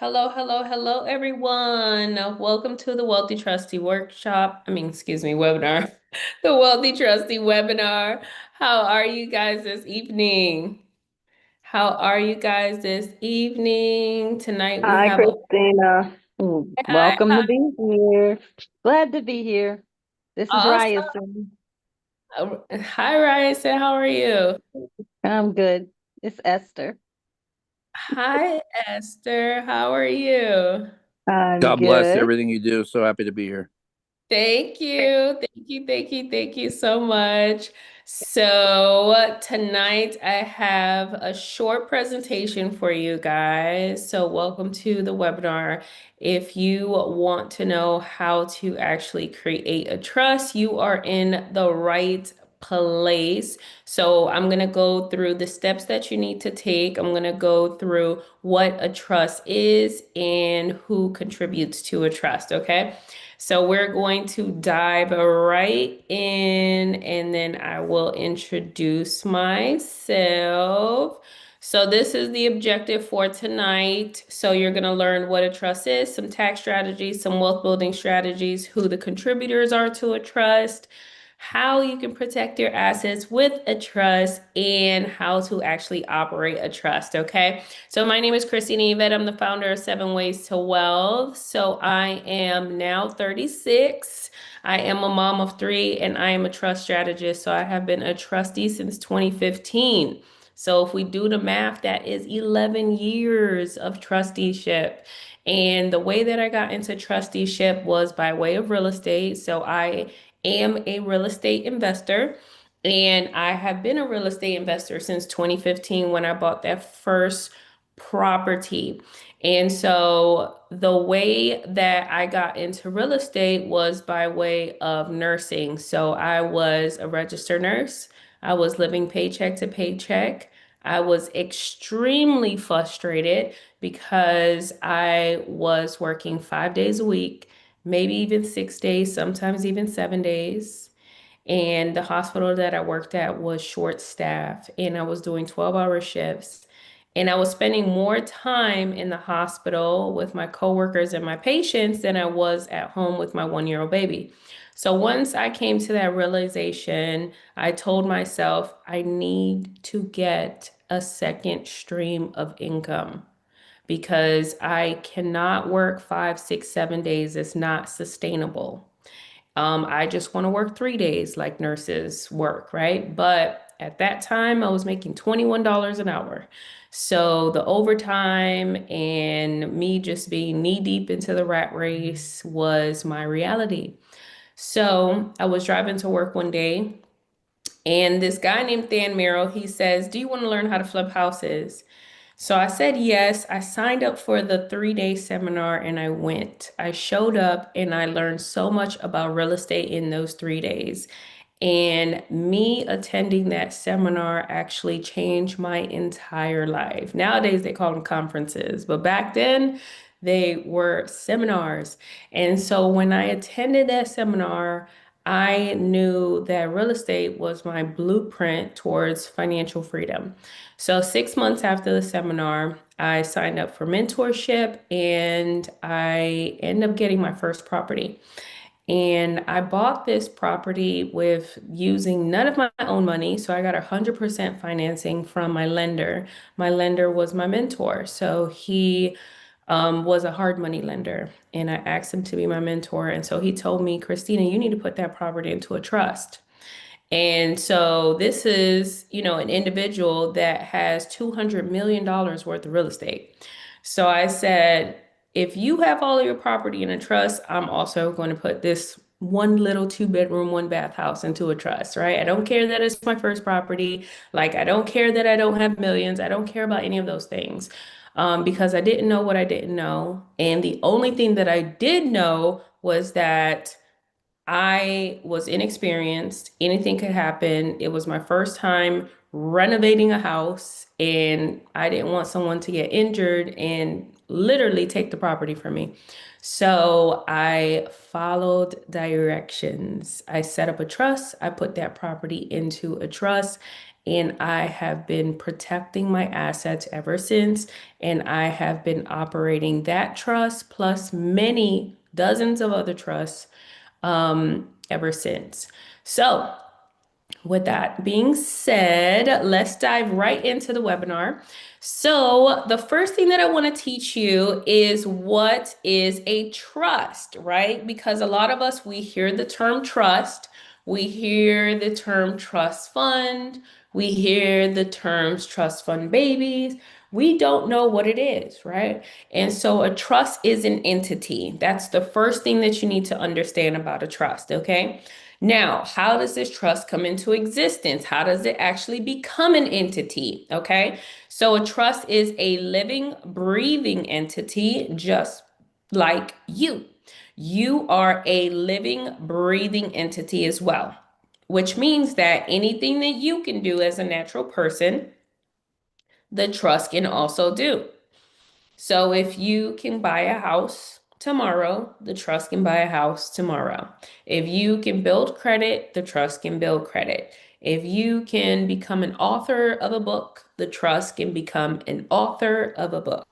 Hello, hello, hello, everyone. Welcome to the Wealthy Trustee Workshop. Webinar. The Wealthy Trustee webinar. How are you guys this evening? How are you guys this evening? Tonight we Hi, have a Christina. hi, Welcome hi, to be here. Glad to be here. This is awesome. Ryerson. Hi, Ryan. How are you? I'm good. It's Esther. Hi, Esther. How are you? I'm God bless good. everything you do. So happy to be here. Thank you. Thank you so much. So, tonight I have a short presentation for you guys. So, welcome to the webinar. If you want to know how to actually create a trust, you are in the right place. So, I'm going to go through the steps that you need to take. I'm going to go through what a trust is and who contributes to a trust, okay? So we're going to dive right in and then I will introduce myself. So this is the objective for tonight. So you're going to learn what a trust is, some tax strategies, some wealth building strategies, who the contributors are to a trust, how you can protect your assets with a trust, and how to actually operate a trust. Okay. So my name is Christina Yvette. I'm the founder of Seven Ways to Wealth. So I am now 36. I am a mom of three and I am a trust strategist. So I have been a trustee since 2015. So if we do the math, that is 11 years of trusteeship. And the way that I got into trusteeship was by way of real estate. So I am a real estate investor. And I have been a real estate investor since 2015 when I bought that first property. And so the way that I got into real estate was by way of nursing. So I was a registered nurse. I was living paycheck to paycheck. I was extremely frustrated because I was working 5 days a week, maybe even 6 days, sometimes even 7 days. And the hospital that I worked at was short staffed, and I was doing 12-hour shifts. And I was spending more time in the hospital with my coworkers and my patients than I was at home with my 1-year-old baby. So once I came to that realization, I told myself I need to get a second stream of income because I cannot work 5, 6, 7 days. It's not sustainable. I just want to work 3 days like nurses work, right? But at that time, I was making $21 an hour. So the overtime and me just being knee deep into the rat race was my reality. So I was driving to work one day, and this guy named Dan Merrill, he says, "Do you want to learn how to flip houses?" So I said yes. I signed up for the 3-day seminar and I went. I showed up and I learned so much about real estate in those 3 days. And me attending that seminar actually changed my entire life. Nowadays, they call them conferences, but back then, they were seminars. And so when I attended that seminar, I knew that real estate was my blueprint towards financial freedom. So 6 months after the seminar, I signed up for mentorship and I ended up getting my first property. And I bought this property with using none of my own money. So I got 100% financing from my lender. My lender was my mentor. So he was a hard money lender. And I asked him to be my mentor. And so he told me, Christina, you need to put that property into a trust. And so this is, an individual that has $200 million worth of real estate. So I said, if you have all of your property in a trust, I'm also going to put this one little 2 bedroom, 1 bath house into a trust, right? I don't care that it's my first property. Like, I don't care that I don't have millions. I don't care about any of those things because I didn't know what I didn't know. And the only thing that I did know was that I was inexperienced. Anything could happen. It was my first time renovating a house, and I didn't want someone to get injured and literally take the property from me. So I followed directions. I set up a trust. I put that property into a trust, and I have been protecting my assets ever since. And I have been operating that trust plus many dozens of other trusts ever since. So, with that being said, let's dive right into the webinar. So, the first thing that I want to teach you is what is a trust, right? Because a lot of us, we hear the term trust, we hear the term trust fund, we hear the terms trust fund babies. We don't know what it is, right? And so, a trust is an entity. That's the first thing that you need to understand about a trust, okay? Now, how does this trust come into existence? How does it actually become an entity? Okay, so a trust is a living, breathing entity, just like you. You are a living, breathing entity as well, which means that anything that you can do as a natural person, the trust can also do. So if you can buy a house tomorrow, the trust can buy a house tomorrow. If you can build credit, the trust can build credit. If you can become an author of a book, the trust can become an author of a book.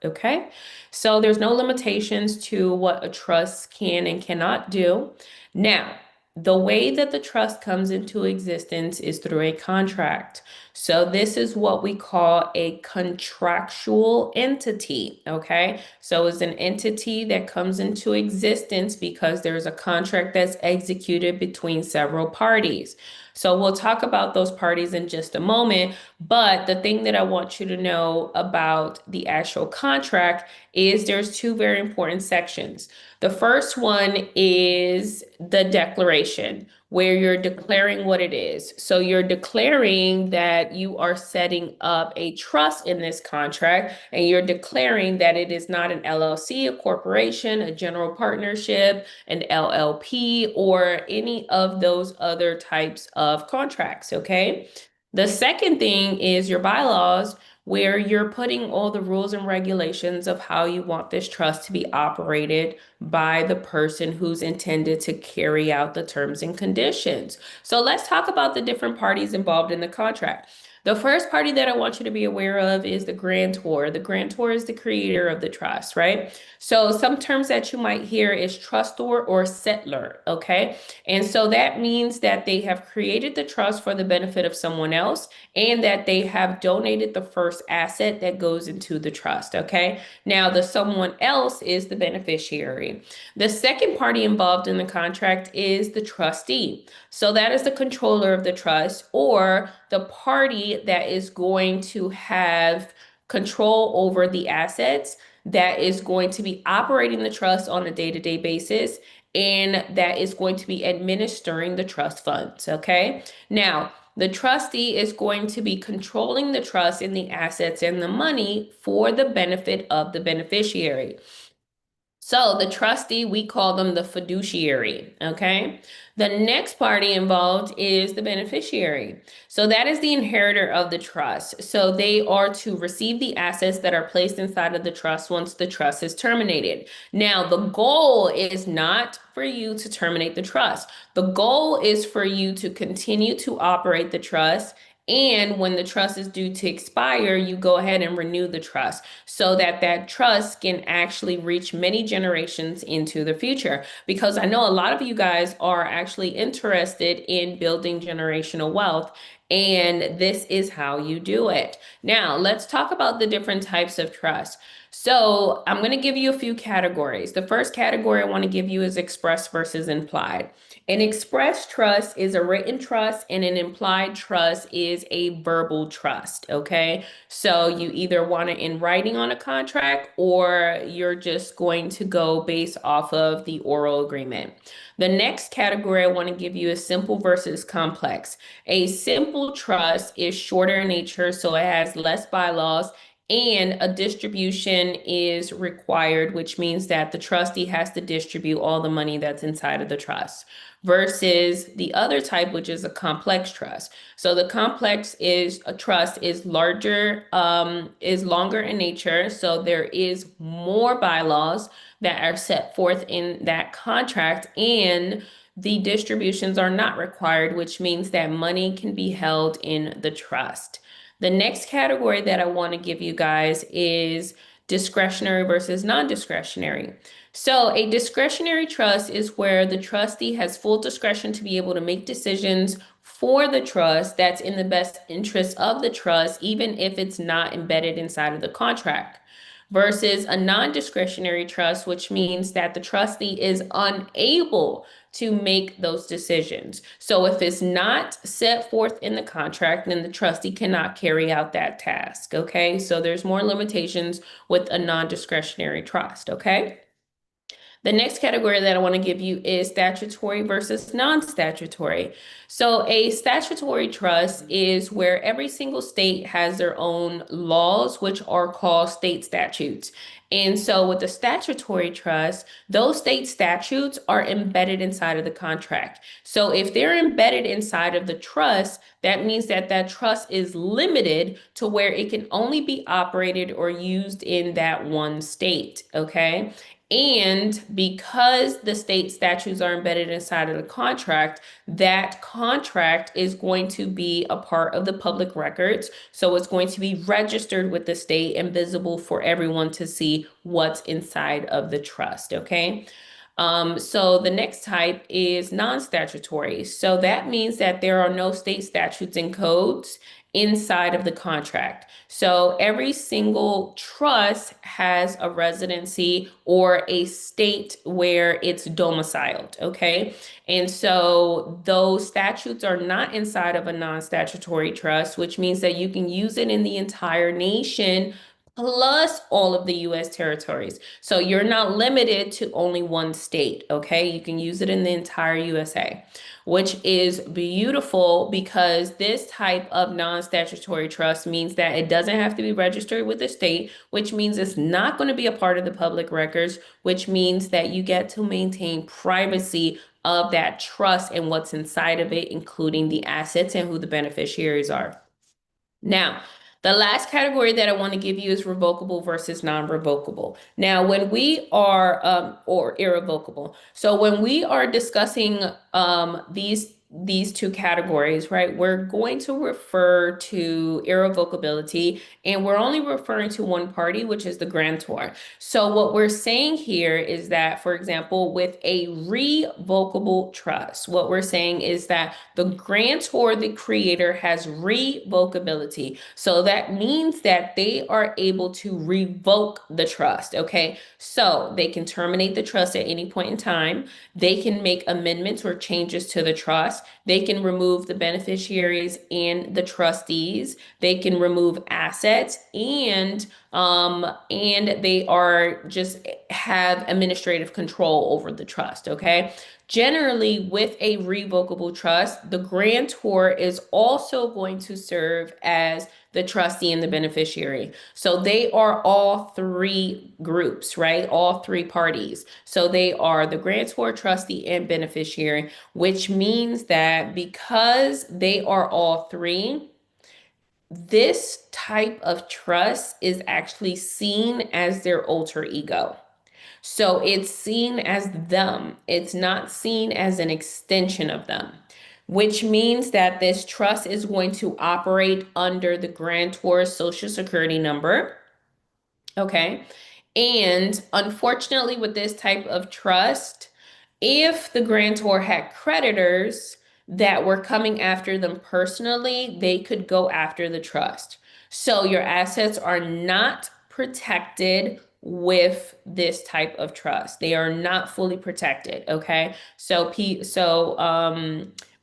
Okay? So there's no limitations to what a trust can and cannot do. Now, the way that the trust comes into existence is through a contract. So this is what we call a contractual entity, okay? So it's an entity that comes into existence because there's a contract that's executed between several parties. So we'll talk about those parties in just a moment, but the thing that I want you to know about the actual contract is there's two very important sections. The first one is the declaration, where you're declaring what it is. So you're declaring that you are setting up a trust in this contract, and you're declaring that it is not an LLC, a corporation, a general partnership, an LLP, or any of those other types of contracts, okay? The second thing is your bylaws, where you're putting all the rules and regulations of how you want this trust to be operated by the person who's intended to carry out the terms and conditions. So let's talk about the different parties involved in the contract. The first party that I want you to be aware of is the grantor. The grantor is the creator of the trust, right? So some terms that you might hear is trustor or settler, okay? And so that means that they have created the trust for the benefit of someone else and that they have donated the first asset that goes into the trust, okay? Now, the someone else is the beneficiary. The second party involved in the contract is the trustee. So that is the controller of the trust or the party that is going to have control over the assets, that is going to be operating the trust on a day-to-day basis, and that is going to be administering the trust funds. Okay. Now, the trustee is going to be controlling the trust and the assets and the money for the benefit of the beneficiary. So the trustee, we call them the fiduciary, okay? The next party involved is the beneficiary. So that is the inheritor of the trust. So they are to receive the assets that are placed inside of the trust once the trust is terminated. Now, the goal is not for you to terminate the trust. The goal is for you to continue to operate the trust. And when the trust is due to expire, you go ahead and renew the trust so that that trust can actually reach many generations into the future. Because I know a lot of you guys are actually interested in building generational wealth, and this is how you do it. Now, let's talk about the different types of trust. So I'm going to give you a few categories. The first category I want to give you is express versus implied. An express trust is a written trust, and an implied trust is a verbal trust, okay? So you either want it in writing on a contract or you're just going to go based off of the oral agreement. The next category I want to give you is simple versus complex. A simple trust is shorter in nature, so it has less bylaws and a distribution is required, which means that the trustee has to distribute all the money that's inside of the trust versus the other type, which is a complex trust. So the complex is a trust is longer in nature. So there is more bylaws that are set forth in that contract, and the distributions are not required, which means that money can be held in the trust. The next category that I want to give you guys is discretionary versus non-discretionary. So a discretionary trust is where the trustee has full discretion to be able to make decisions for the trust that's in the best interest of the trust, even if it's not embedded inside of the contract. Versus a non-discretionary trust, which means that the trustee is unable to make those decisions. So if it's not set forth in the contract, then the trustee cannot carry out that task. Okay, so there's more limitations with a non-discretionary trust. Okay. The next category that I want to give you is statutory versus non-statutory. So a statutory trust is where every single state has their own laws, which are called state statutes. And so with the statutory trust, those state statutes are embedded inside of the contract. So if they're embedded inside of the trust, that means that that trust is limited to where it can only be operated or used in that one state, okay? And because the state statutes are embedded inside of the contract, that contract is going to be a part of the public records. So it's going to be registered with the state and visible for everyone to see what's inside of the trust. Okay. So the next type is non-statutory. So that means that there are no state statutes and codes inside of the contract. So every single trust has a residency or a state where it's domiciled, okay? And so those statutes are not inside of a non-statutory trust, which means that you can use it in the entire nation plus all of the US territories. So you're not limited to only one state, okay? You can use it in the entire USA, which is beautiful because this type of non-statutory trust means that it doesn't have to be registered with the state, which means it's not going to be a part of the public records, which means that you get to maintain privacy of that trust and what's inside of it, including the assets and who the beneficiaries are. Now, the last category that I want to give you is revocable versus non-revocable. Now, when we are, or irrevocable. So when we are discussing these two categories, right, we're going to refer to irrevocability, and we're only referring to one party, which is the grantor. So what we're saying here is that, for example, with a revocable trust, what we're saying is that the grantor, the creator, has revocability. So that means that they are able to revoke the trust, okay? So they can terminate the trust at any point in time. They can make amendments or changes to the trust. They can remove the beneficiaries and the trustees. They can remove assets and they are just have administrative control over the trust, okay? Generally, with a revocable trust, the grantor is also going to serve as the trustee and the beneficiary. So they are all three groups, right? All three parties. So they are the grantor, trustee, and beneficiary, which means that because they are all three, this type of trust is actually seen as their alter ego. So it's seen as them. It's not seen as an extension of them, which means that this trust is going to operate under the grantor's social security number. Okay. And unfortunately, with this type of trust, if the grantor had creditors that were coming after them personally, they could go after the trust. So your assets are not protected with this type of trust. They are not fully protected, okay? So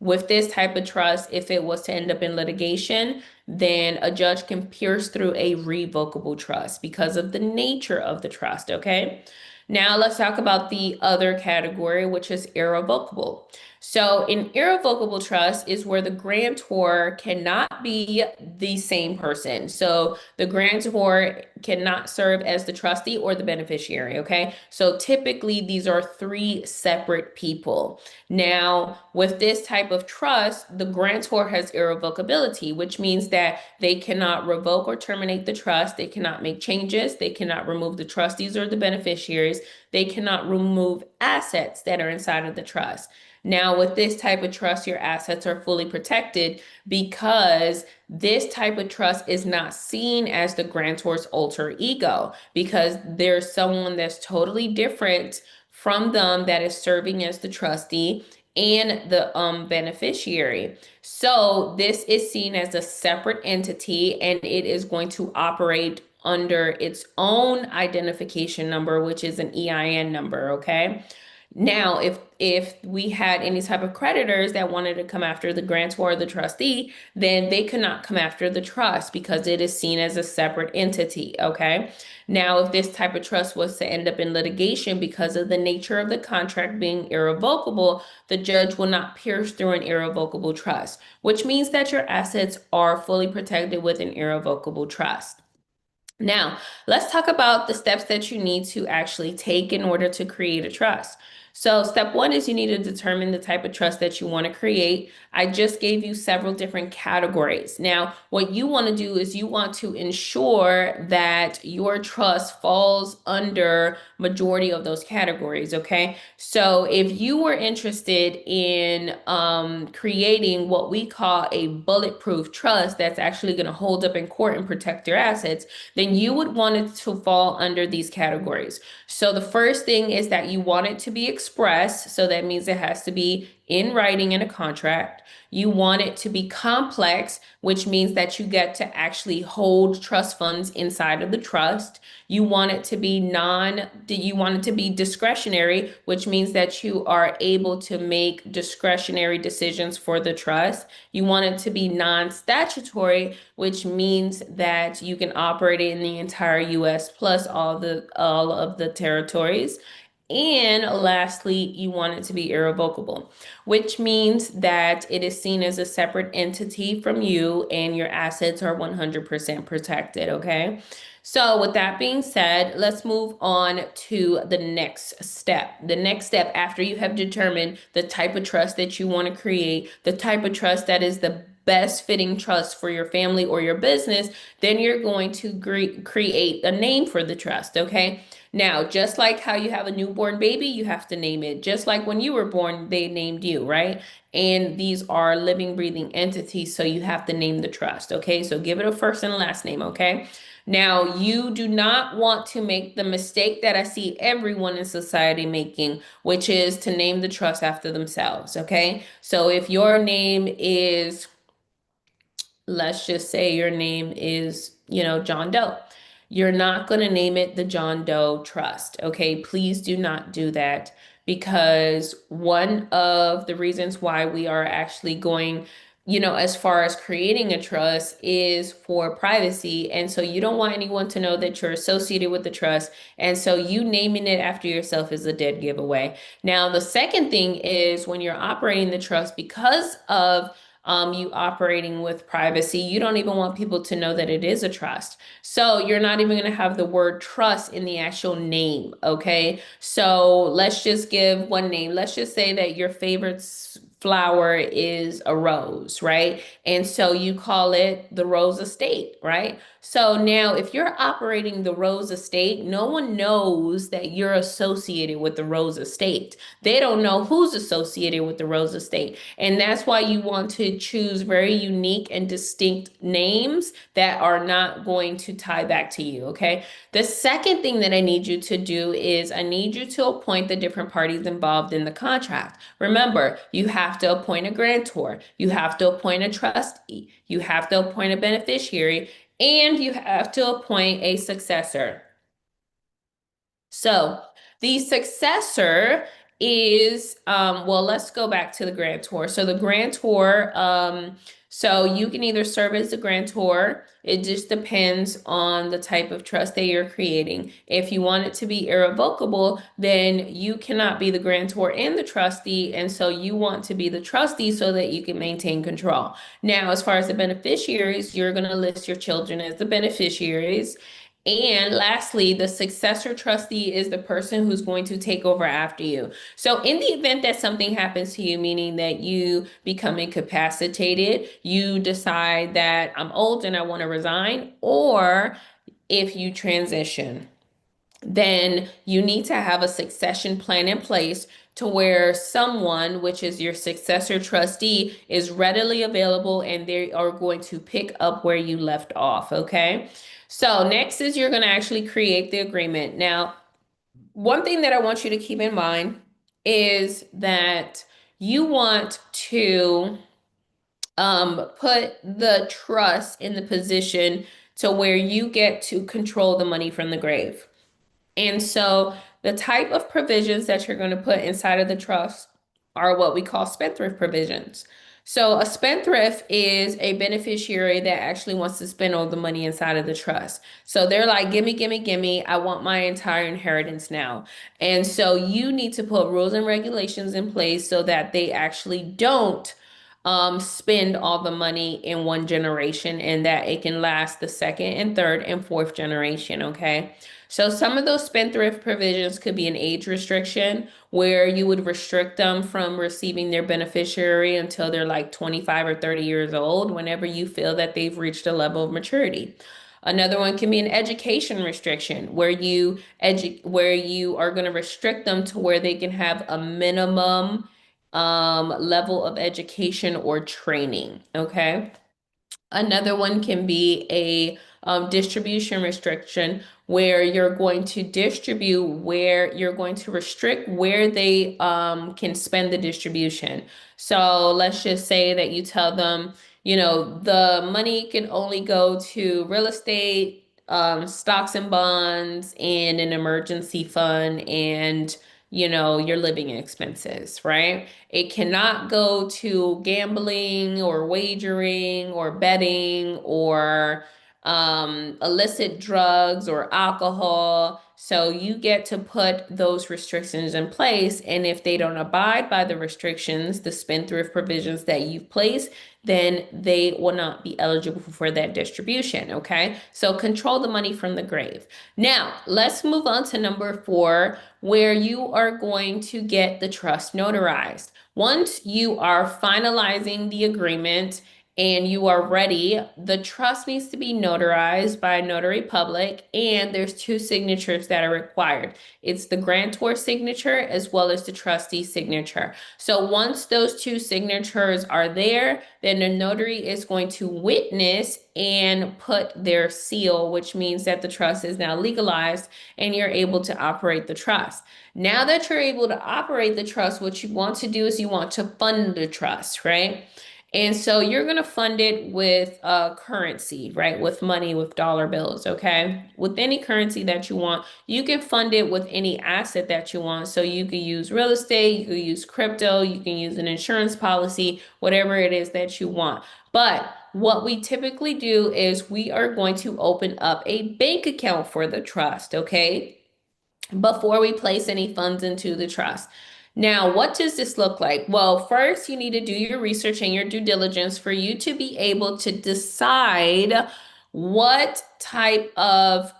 with this type of trust, if it was to end up in litigation, then a judge can pierce through a revocable trust because of the nature of the trust, okay? Now let's talk about the other category, which is irrevocable. So an irrevocable trust is where the grantor cannot be the same person. So the grantor cannot serve as the trustee or the beneficiary, okay? So typically these are three separate people. Now, with this type of trust, the grantor has irrevocability, which means that they cannot revoke or terminate the trust. They cannot make changes. They cannot remove the trustees or the beneficiaries. They cannot remove assets that are inside of the trust. Now, with this type of trust, your assets are fully protected because this type of trust is not seen as the grantor's alter ego because there's someone that's totally different from them that is serving as the trustee and the beneficiary. So this is seen as a separate entity and it is going to operate under its own identification number, which is an EIN number, okay? Now, if we had any type of creditors that wanted to come after the grantor or the trustee, then they could not come after the trust because it is seen as a separate entity, okay? Now, if this type of trust was to end up in litigation because of the nature of the contract being irrevocable, the judge will not pierce through an irrevocable trust, which means that your assets are fully protected with an irrevocable trust. Now, let's talk about the steps that you need to actually take in order to create a trust. So, step one is you need to determine the type of trust that you want to create. I just gave you several different categories. Now, what you want to do is you want to ensure that your trust falls under majority of those categories, okay? So, if you were interested in creating what we call a bulletproof trust that's actually going to hold up in court and protect your assets, then you would want it to fall under these categories. So the first thing is that you want it to be express. So that means it has to be in writing in a contract. You want it to be complex, which means that you get to actually hold trust funds inside of the trust. You want it to be you want it to be discretionary, which means that you are able to make discretionary decisions for the trust. You want it to be non-statutory, which means that you can operate in the entire US plus all of the territories. And lastly, you want it to be irrevocable, which means that it is seen as a separate entity from you and your assets are 100% protected, okay? So with that being said, let's move on to the next step. The next step after you have determined the type of trust that you want to create, the type of trust that is the best fitting trust for your family or your business, then you're going to create a name for the trust, okay? Now, just like how you have a newborn baby, you have to name it. Just like when you were born, they named you, right? And these are living, breathing entities, so you have to name the trust, okay? So give it a first and last name, okay? Now, you do not want to make the mistake that I see everyone in society making, which is to name the trust after themselves, okay? So if your name is, let's just say your name is, John Doe. You're not going to name it the John Doe Trust. Okay, please do not do that because one of the reasons why we are actually going, as far as creating a trust is for privacy. And so you don't want anyone to know that you're associated with the trust. And so you naming it after yourself is a dead giveaway. Now, the second thing is when you're operating the trust, because of you operating with privacy, you don't even want people to know that it is a trust. So you're not even going to have the word trust in the actual name. Okay. So let's just give one name. Let's just say that your favorite flower is a rose, right? And so you call it the Rose Estate, right? So now if you're operating the Rose Estate, no one knows that you're associated with the Rose Estate. They don't know who's associated with the Rose Estate. And that's why you want to choose very unique and distinct names that are not going to tie back to you, okay? The second thing that I need you to do is I need you to appoint the different parties involved in the contract. Remember, you have to appoint a grantor, you have to appoint a trustee, you have to appoint a beneficiary, and you have to appoint a successor. So the successor is, well, let's go back to the grantor. So the grantor, so you can either serve as the grantor. It just depends on the type of trust that you're creating. If you want it to be irrevocable, then you cannot be the grantor and the trustee. And so you want to be the trustee so that you can maintain control. Now, as far as the beneficiaries, you're going to list your children as the beneficiaries. And lastly, the successor trustee is the person who's going to take over after you. So in the event that something happens to you, meaning that you become incapacitated, you decide that I'm old and I want to resign, or if you transition, then you need to have a succession plan in place to where someone, which is your successor trustee, is readily available and they are going to pick up where you left off, okay? So next is you're going to actually create the agreement. Now, one thing that I want you to keep in mind is that you want to put the trust in the position to where you get to control the money from the grave. And so the type of provisions that you're going to put inside of the trust are what we call spendthrift provisions. So a spendthrift is a beneficiary that actually wants to spend all the money inside of the trust. So they're like, gimme, gimme, gimme. I want my entire inheritance now. And so you need to put rules and regulations in place so that they actually don't spend all the money in one generation and that it can last the second and third and fourth generation, okay? So some of those spendthrift provisions could be an age restriction where you would restrict them from receiving their beneficiary until they're like 25 or 30 years old, whenever you feel that they've reached a level of maturity. Another one can be an education restriction where you are going to restrict them to where they can have a minimum level of education or training, okay? Another one can be a distribution restriction where you're going to distribute where you're going to restrict where they can spend the distribution. So let's just say that you tell them, the money can only go to real estate, stocks and bonds, and an emergency fund, and your living expenses, right? It cannot go to gambling or wagering or betting or illicit drugs or alcohol. So you get to put those restrictions in place. And if they don't abide by the restrictions, the spendthrift provisions that you've placed, then they will not be eligible for that distribution. Okay. So control the money from the grave. Now, let's move on to number 4, where you are going to get the trust notarized. Once you are finalizing the agreement and you are ready, the trust needs to be notarized by a notary public, and there's 2 signatures that are required. It's the grantor signature as well as the trustee signature. So once those 2 signatures are there, then the notary is going to witness and put their seal, which means that the trust is now legalized and you're able to operate the trust. Now that you're able to operate the trust, what you want to do is you want to fund the trust, right? And so you're going to fund it with currency, right? With money, with dollar bills, okay? With any currency that you want. You can fund it with any asset that you want. So you can use real estate, you can use crypto, you can use an insurance policy, whatever it is that you want. But what we typically do is we are going to open up a bank account for the trust, okay? Before we place any funds into the trust. Now, what does this look like? Well, first, you need to do your research and your due diligence for you to be able to decide what type of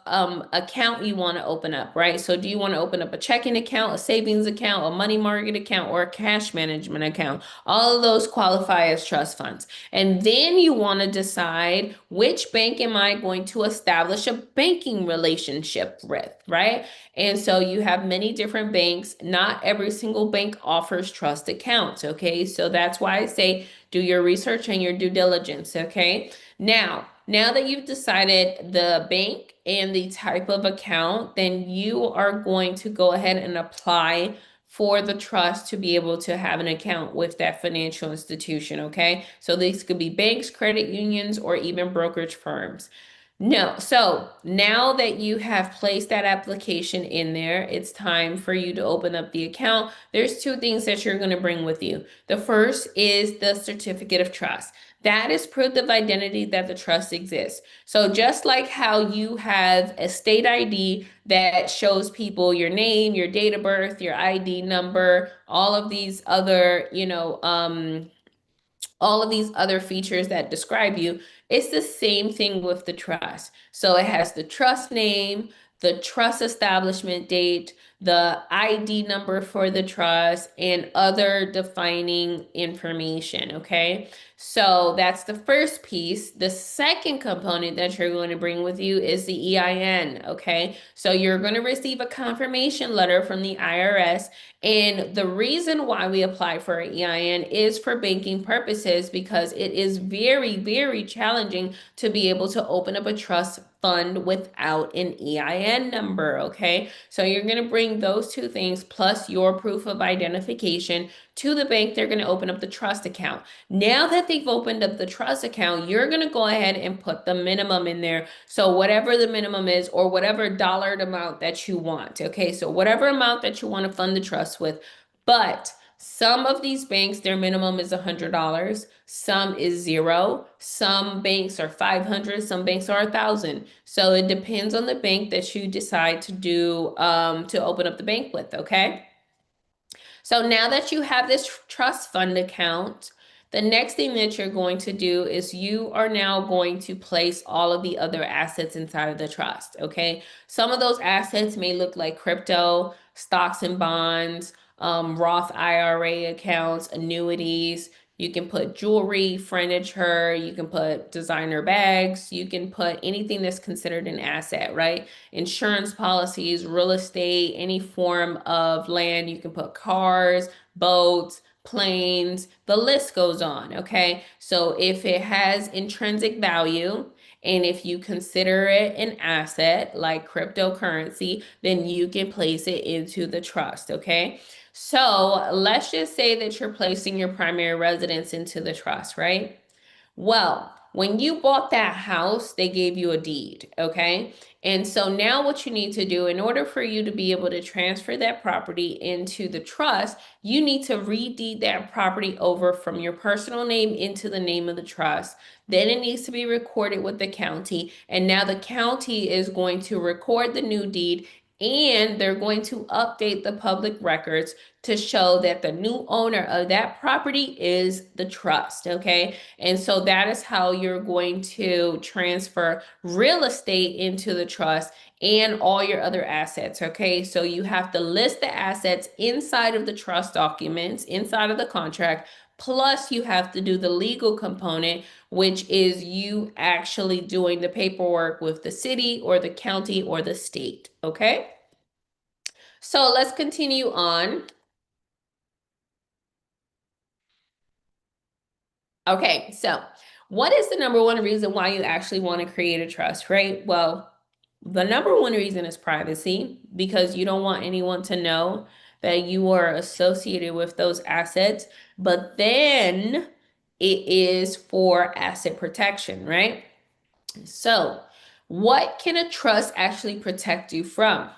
account you want to open up, right? So do you want to open up a checking account, a savings account, a money market account, or a cash management account? All of those qualify as trust funds. And then you want to decide which bank am I going to establish a banking relationship with, right? And so you have many different banks. Not every single bank offers trust accounts, okay? So that's why I say do your research and your due diligence, okay? Now that you've decided the bank and the type of account, then you are going to go ahead and apply for the trust to be able to have an account with that financial institution, okay? So these could be banks, credit unions, or even brokerage firms. No, so now that you have placed that application in there, it's time for you to open up the account. There's 2 things that you're going to bring with you. The first is the certificate of trust. That is proof of identity that the trust exists. So just like how you have a state ID that shows people your name, your date of birth, your ID number, all of these other features that describe you, it's the same thing with the trust. So it has the trust name, the trust establishment date, the ID number for the trust, and other defining information. Okay. So that's the first piece. The second component that you're going to bring with you is the EIN. Okay. So you're going to receive a confirmation letter from the IRS. And the reason why we apply for an EIN is for banking purposes because it is very, very challenging to be able to open up a trust fund without an EIN number, okay? So you're going to bring those two things plus your proof of identification to the bank. They're going to open up the trust account. Now that they've opened up the trust account, you're going to go ahead and put the minimum in there. So whatever the minimum is or whatever dollar amount that you want, okay? So whatever amount that you want to fund the trust with, but some of these banks, their minimum is $100. Some is zero. Some banks are 500. Some banks are 1,000. So it depends on the bank that you decide to do to open up the bank with. Okay. So now that you have this trust fund account, the next thing that you're going to do is you are now going to place all of the other assets inside of the trust, okay? Some of those assets may look like crypto, stocks and bonds, Roth IRA accounts, annuities. You can put jewelry, furniture, you can put designer bags, you can put anything that's considered an asset, right? Insurance policies, real estate, any form of land. You can put cars, boats, planes, the list goes on. Okay. So if it has intrinsic value, and if you consider it an asset like cryptocurrency, then you can place it into the trust. Okay. So let's just say that you're placing your primary residence into the trust, right? Well, when you bought that house, they gave you a deed, okay? And so now what you need to do in order for you to be able to transfer that property into the trust, you need to redeed that property over from your personal name into the name of the trust. Then it needs to be recorded with the county. And now the county is going to record the new deed and they're going to update the public records to show that the new owner of that property is the trust, okay? And so that is how you're going to transfer real estate into the trust and all your other assets, okay? So you have to list the assets inside of the trust documents, inside of the contract, plus you have to do the legal component, which is you actually doing the paperwork with the city or the county or the state, okay? So let's continue on. Okay, so what is the number one reason why you actually want to create a trust, right? Well, the number one reason is privacy because you don't want anyone to know that you are associated with those assets. But then it is for asset protection, right? So, what can a trust actually protect you from?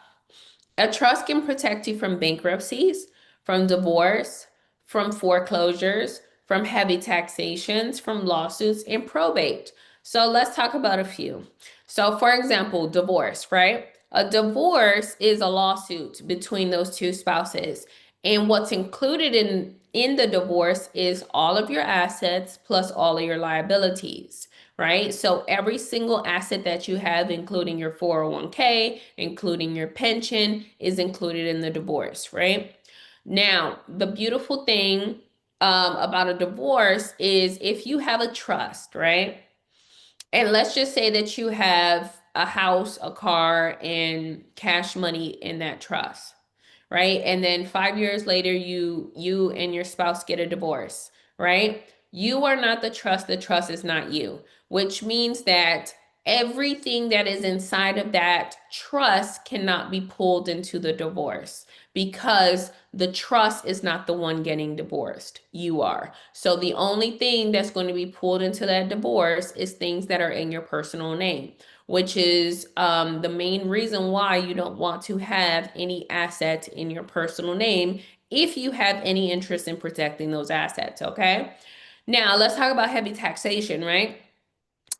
A trust can protect you from bankruptcies, from divorce, from foreclosures, from heavy taxations, from lawsuits, and probate. So let's talk about a few. So, for example, divorce, right? A divorce is a lawsuit between those two spouses. And what's included in the divorce is all of your assets plus all of your liabilities, right? So every single asset that you have, including your 401k, including your pension, is included in the divorce, right? Now, the beautiful thing about a divorce is if you have a trust, right? And let's just say that you have a house, a car, and cash money in that trust, right? And then 5 years later, you and your spouse get a divorce, right? You are not the trust is not you, which means that everything that is inside of that trust cannot be pulled into the divorce because the trust is not the one getting divorced. You are. So the only thing that's going to be pulled into that divorce is things that are in your personal name, which is the main reason why you don't want to have any assets in your personal name if you have any interest in protecting those assets, okay? Now, let's talk about heavy taxation, right?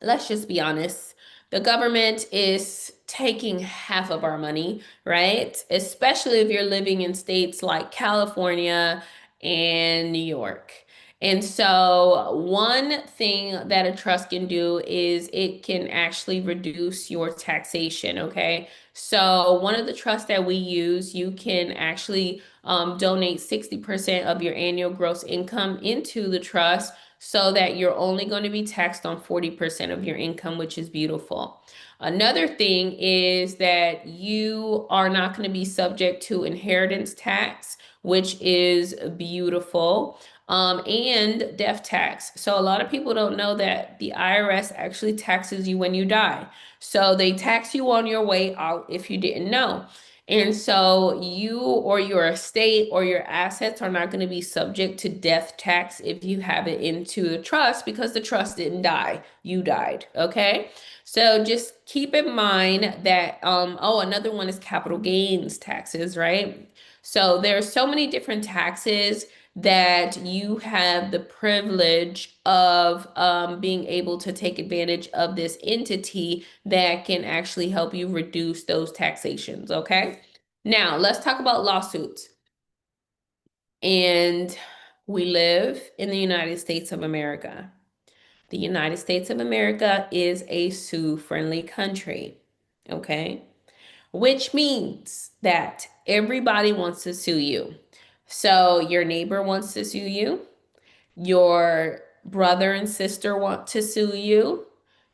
Let's just be honest. The government is taking half of our money, right? Especially if you're living in states like California and New York. And so, one thing that a trust can do is it can actually reduce your taxation. Okay. So, one of the trusts that we use, you can actually donate 60% of your annual gross income into the trust so that you're only going to be taxed on 40% of your income, which is beautiful. Another thing is that you are not going to be subject to inheritance tax, which is beautiful, and death tax. So a lot of people don't know that the IRS actually taxes you when you die. So they tax you on your way out if you didn't know. And so you or your estate or your assets are not going to be subject to death tax if you have it into the trust because the trust didn't die. You died. Okay. So just keep in mind that, oh, another one is capital gains taxes, right? So there's so many different taxes that you have the privilege of being able to take advantage of this entity that can actually help you reduce those taxations. Okay. Now let's talk about lawsuits. And we live in the United States of America. The United States of America is a sue-friendly country. Okay. Which means that everybody wants to sue you. So your neighbor wants to sue you. Your brother and sister want to sue you.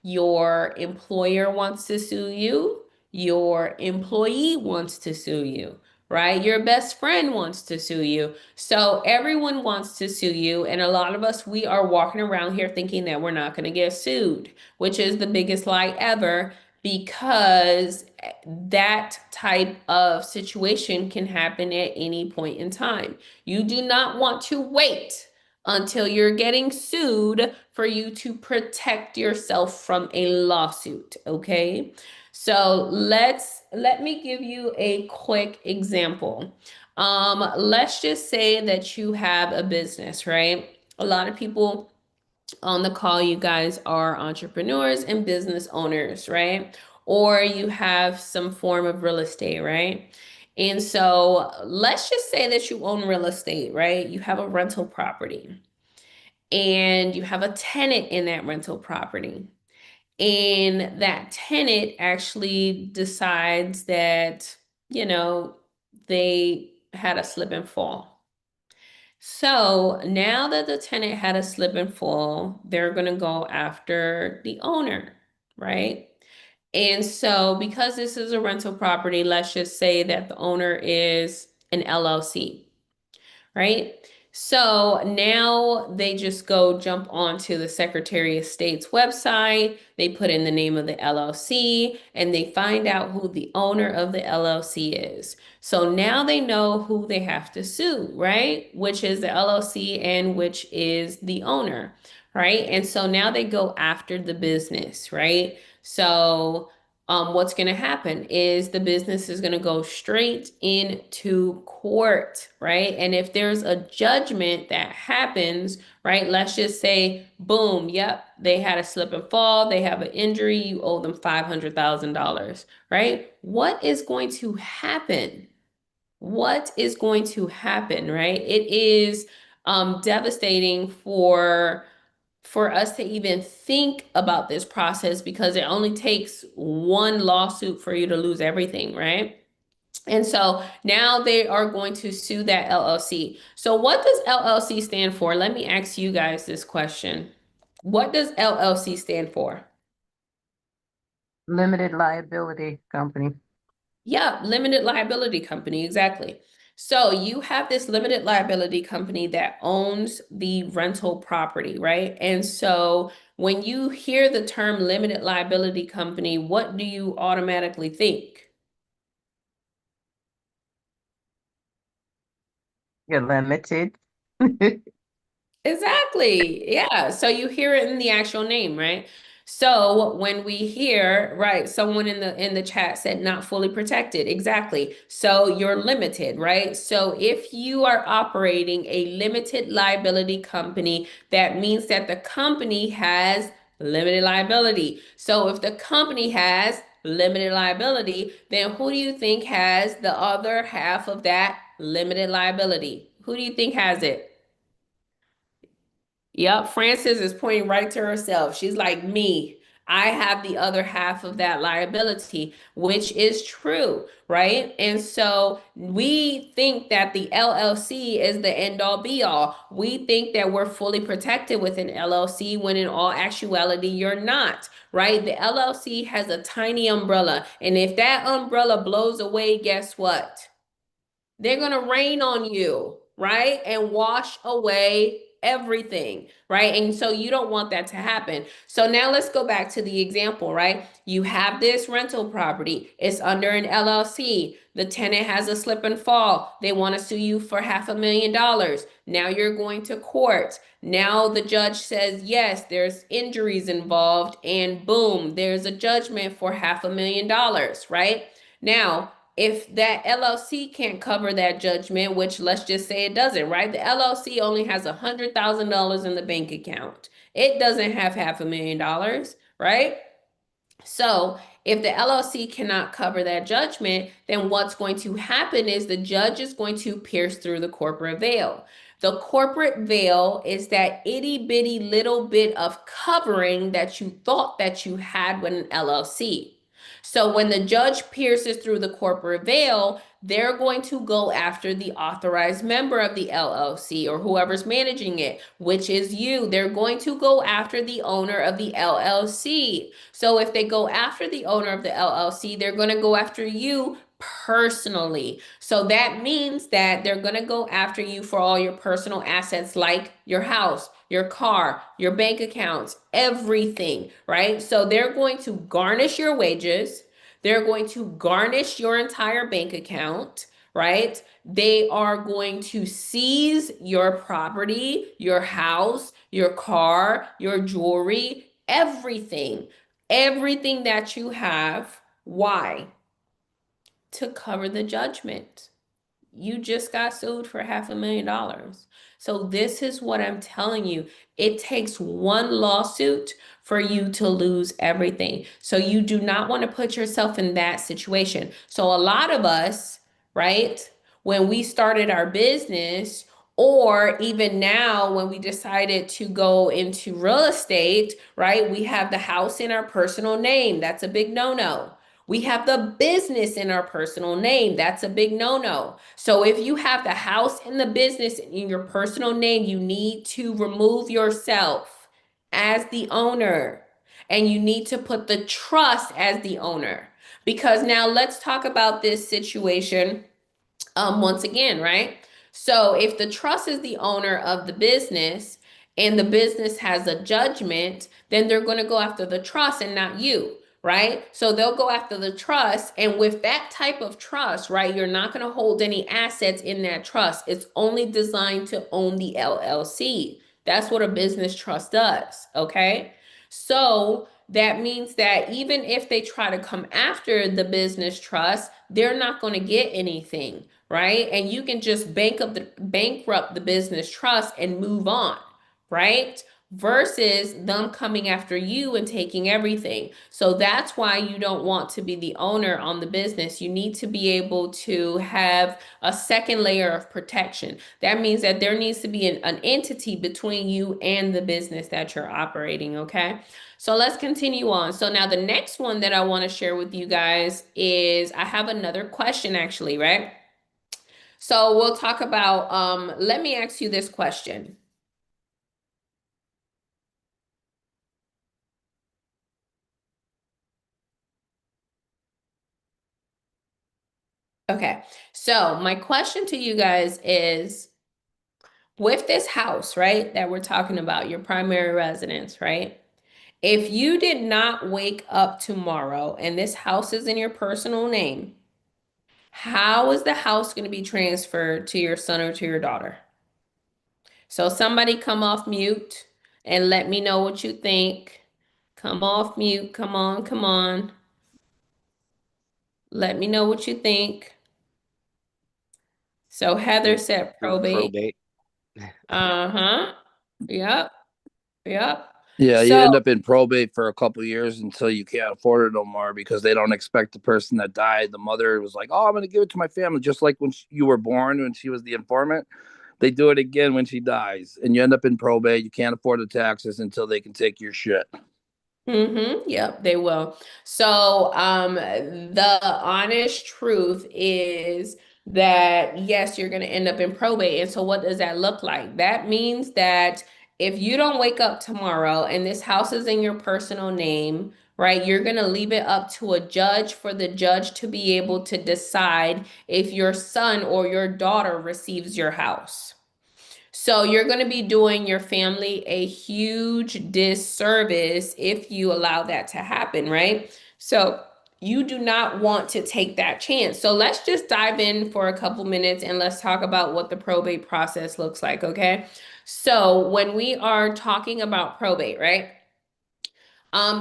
Your employer wants to sue you. Your employee wants to sue you, right? Your best friend wants to sue you. So everyone wants to sue you. And a lot of us, we are walking around here thinking that we're not going to get sued, which is the biggest lie ever because that type of situation can happen at any point in time. You do not want to wait until you're getting sued for you to protect yourself from a lawsuit, okay? So let me give you a quick example. Let's just say that you have a business, right? A lot of people on the call, you guys are entrepreneurs and business owners, right? Or you have some form of real estate, right? And so let's just say that you own real estate, right? You have a rental property and you have a tenant in that rental property. And that tenant actually decides that, you know, they had a slip and fall. So now that the tenant had a slip and fall, they're going to go after the owner, right? And so because this is a rental property, let's just say that the owner is an LLC, right? So now they just go jump onto the Secretary of State's website, they put in the name of the LLC, and they find out who the owner of the LLC is. So now they know who they have to sue, right? Which is the LLC and which is the owner, right? And so now they go after the business, right? So what's going to happen is the business is going to go straight into court, right? And if there's a judgment that happens, right, let's just say, boom, yep, they had a slip and fall, they have an injury, you owe them $500,000, right? What is going to happen? What is going to happen, right? It is devastating for us to even think about this process because it only takes one lawsuit for you to lose everything, right? And so now they are going to sue that LLC. So what does LLC stand for? Let me ask you guys this question. What does LLC stand for? Limited liability company. Yeah, limited liability company, exactly. So you have this limited liability company that owns the rental property, right? And so when you hear the term limited liability company, what do you automatically think? You're limited. Exactly. Yeah. So you hear it in the actual name, right? So when we hear, right, someone in the chat said not fully protected. Exactly. So you're limited, right? So if you are operating a limited liability company, that means that the company has limited liability. So if the company has limited liability, then who do you think has the other half of that limited liability? Who do you think has it? Yep, Frances is pointing right to herself. She's like, me. I have the other half of that liability, which is true, right? And so we think that the LLC is the end all be all. We think that we're fully protected with an LLC when in all actuality, you're not, right? The LLC has a tiny umbrella. And if that umbrella blows away, guess what? They're going to rain on you, right? And wash away everything, right? And so you don't want that to happen. So now let's go back to the example, right? You have this rental property, it's under an LLC. The tenant has a slip and fall. They want to sue you for $500,000. Now you're going to court. Now the judge says, yes, there's injuries involved, and boom, there's a judgment for $500,000, right? Now, if that LLC can't cover that judgment, which let's just say it doesn't, right? The LLC only has $100,000 in the bank account. It doesn't have $500,000, right? So if the LLC cannot cover that judgment, then what's going to happen is the judge is going to pierce through the corporate veil. The corporate veil is that itty bitty little bit of covering that you thought that you had with an LLC. So when the judge pierces through the corporate veil, they're going to go after the authorized member of the LLC or whoever's managing it, which is you. They're going to go after the owner of the LLC. So if they go after the owner of the LLC, they're going to go after you personally. So that means that they're going to go after you for all your personal assets like your house, your car, your bank accounts, everything, right? So they're going to garnish your wages. They're going to garnish your entire bank account, right? They are going to seize your property, your house, your car, your jewelry, everything, everything that you have. Why? To cover the judgment. You just got sued for $500,000. So this is what I'm telling you. It takes one lawsuit for you to lose everything. So you do not want to put yourself in that situation. So a lot of us, right, when we started our business, or even now when we decided to go into real estate, right, we have the house in our personal name. That's a big no-no. We have the business in our personal name. That's a big no-no. So if you have the house and the business in your personal name, you need to remove yourself as the owner and you need to put the trust as the owner. Because now let's talk about this situation once again, right? So if the trust is the owner of the business and the business has a judgment, then they're going to go after the trust and not you, right? So they'll go after the trust. And with that type of trust, right, you're not going to hold any assets in that trust. It's only designed to own the LLC. That's what a business trust does, okay? So that means that even if they try to come after the business trust, they're not going to get anything, right? And you can just bankrupt the business trust and move on, right? Versus them coming after you and taking everything. So that's why you don't want to be the owner on the business. You need to be able to have a second layer of protection. That means that there needs to be an entity between you and the business that you're operating, okay? So let's continue on. So now the next one that I want to share with you guys is I have another question actually, right? So we'll talk about, let me ask you this question. Okay, so my question to you guys is with this house, right, that we're talking about, your primary residence, right? If you did not wake up tomorrow and this house is in your personal name, how is the house going to be transferred to your son or to your daughter? So somebody come off mute and let me know what you think. Come off mute. Come on, come on. Let me know what you think. So Heather said Through probate. probate. Uh-huh. Yep. Yep. Yeah, you So end up in probate for a couple of years until you can't afford it no more because they don't expect the person that died. The mother was like, "Oh, I'm going to give it to my family," just like when you were born, when she was the informant. They do it again when she dies, and you end up in probate. You can't afford the taxes until they can take your shit. Mm-hmm. Yep, they will. So, the honest truth is that yes, you're going to end up in probate. And so, what does that look like? That means that if you don't wake up tomorrow and this house is in your personal name, right, you're going to leave it up to a judge for the judge to be able to decide if your son or your daughter receives your house. So you're going to be doing your family a huge disservice if you allow that to happen, right? So you do not want to take that chance. So let's just dive in for a couple minutes and let's talk about what the probate process looks like, okay? So when we are talking about probate, right?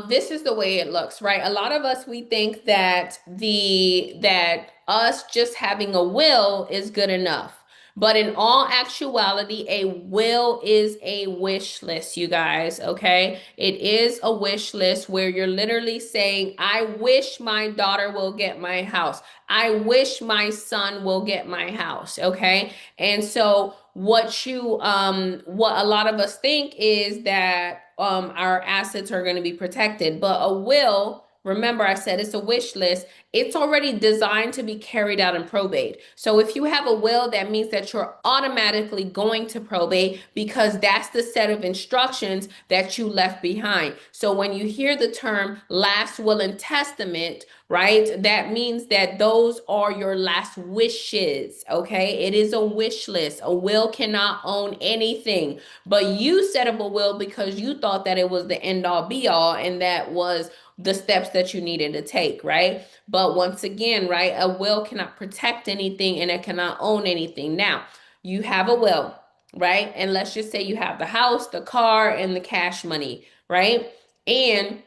This is the way it looks, right? A lot of us, we think that that us just having a will is good enough. But in all actuality, a will is a wish list, you guys, okay? It is a wish list where you're literally saying, I wish my daughter will get my house. I wish my son will get my house, okay? And so what a lot of us think is that our assets are going to be protected, but a will, remember I said it's a wish list, it's already designed to be carried out in probate. So if you have a will, that means that you're automatically going to probate because that's the set of instructions that you left behind. So when you hear the term last will and testament, right? That means that those are your last wishes, okay? It is a wish list. A will cannot own anything, but you set up a will because you thought that it was the end all be all and that was the steps that you needed to take, right? But once again, right, a will cannot protect anything and it cannot own anything. Now, you have a will, right? And let's just say you have the house, the car, and the cash money, right? And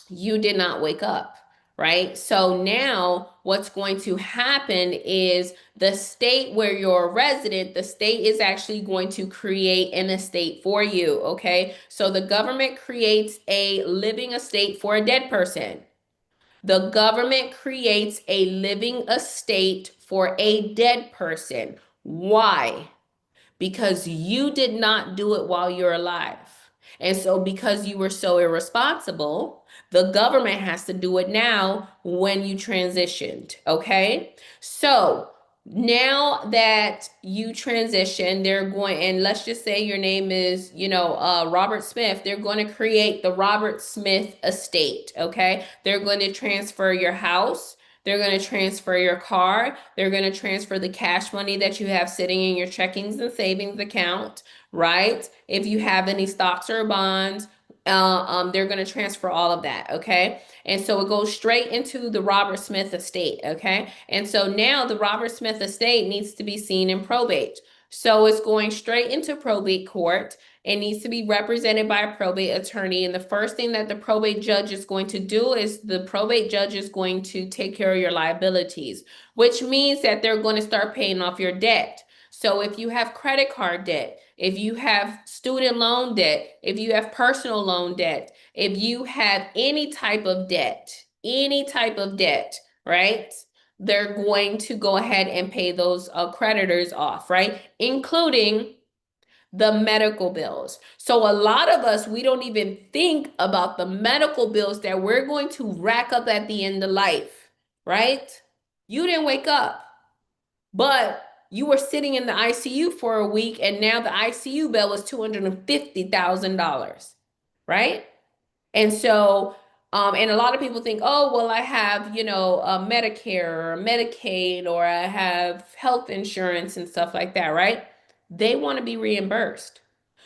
you did not wake up, right? So now what's going to happen is the state where you're a resident, the state is actually going to create an estate for you, okay? So the government creates a living estate for a dead person. The government creates a living estate for a dead person. Why? Because you did not do it while you're alive. And so, because you were so irresponsible, the government has to do it now when you transitioned. Okay. So, now that you transition, they're going, and let's just say your name is, Robert Smith, they're going to create the Robert Smith estate. Okay. They're going to transfer your house. They're going to transfer your car. They're going to transfer the cash money that you have sitting in your checkings and savings account, right? If you have any stocks or bonds, they're going to transfer all of that, okay? And so it goes straight into the Robert Smith estate, okay? And so now the Robert Smith estate needs to be seen in probate. So it's going straight into probate court. It needs to be represented by a probate attorney. And the first thing that the probate judge is going to do is the probate judge is going to take care of your liabilities, which means that they're going to start paying off your debt. So if you have credit card debt, if you have student loan debt, if you have personal loan debt, if you have any type of debt, right? They're going to go ahead and pay those creditors off, right? Including the medical bills. So a lot of us, we don't even think about the medical bills that we're going to rack up at the end of life, right? You didn't wake up, but you were sitting in the ICU for a week and now the ICU bill is $250,000, right? And so, and a lot of people think, oh, well, I have, Medicare or Medicaid, or I have health insurance and stuff like that, right? They want to be reimbursed.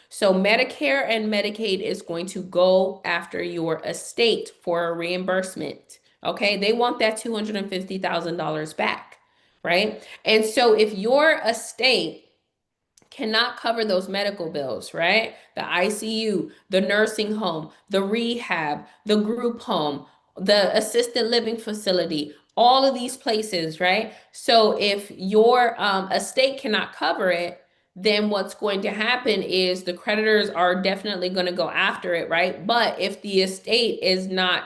So Medicare and Medicaid is going to go after your estate for a reimbursement. Okay, they want that $250,000 back, right? And so if your estate cannot cover those medical bills, right? The ICU, the nursing home, the rehab, the group home, the assisted living facility, all of these places, right? So if your estate cannot cover it, then what's going to happen is the creditors are definitely going to go after it, right? But if the estate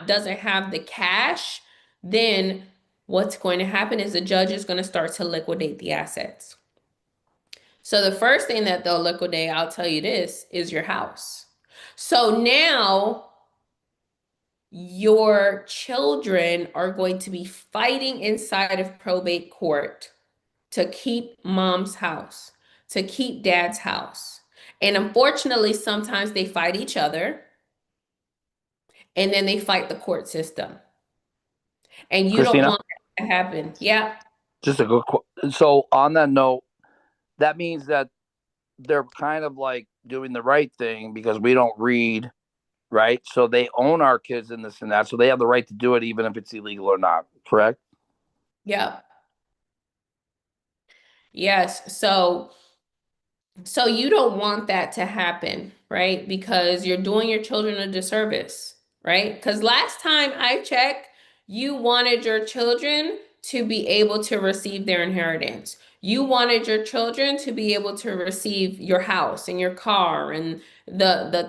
doesn't have the cash, then what's going to happen is the judge is going to start to liquidate the assets. So the first thing that they'll liquidate, I'll tell you this, is your house. So now your children are going to be fighting inside of probate court to keep mom's house, to keep dad's house. And unfortunately, sometimes they fight each other and then they fight the court system. And you don't Christina, want that to happen. Yeah. just a good. So on that note, that means that they're kind of like doing the right thing because we don't read, right? So they own our kids in this and that, so they have the right to do it even if it's illegal or not. Correct? Yeah. Yes. So you don't want that to happen, right? Because you're doing your children a disservice, right? Because last time I checked, you wanted your children to be able to receive their inheritance. You wanted your children to be able to receive your house and your car and the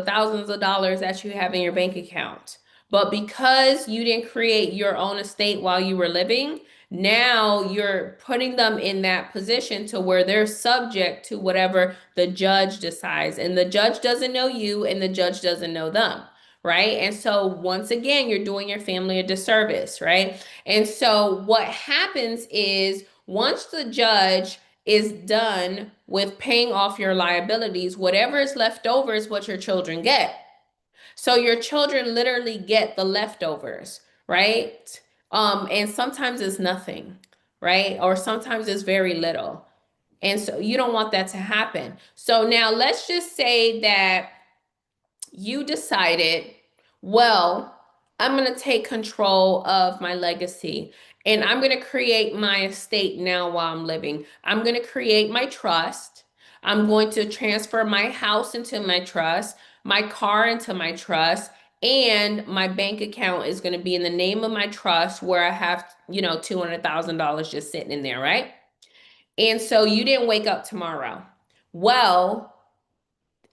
thousands of dollars that you have in your bank account. But because you didn't create your own estate while you were living, now you're putting them in that position to where they're subject to whatever the judge decides. And the judge doesn't know you and the judge doesn't know them, right? And so once again, you're doing your family a disservice, right? And so what happens is once the judge is done with paying off your liabilities, whatever is left over is what your children get. So your children literally get the leftovers, right? And sometimes it's nothing, right? Or sometimes it's very little. And so you don't want that to happen. So now let's just say that you decided, well, I'm going to take control of my legacy and I'm going to create my estate now while I'm living. I'm going to create my trust. I'm going to transfer my house into my trust, my car into my trust, and my bank account is going to be in the name of my trust where I have, $200,000 just sitting in there, right? And so you didn't wake up tomorrow. Well,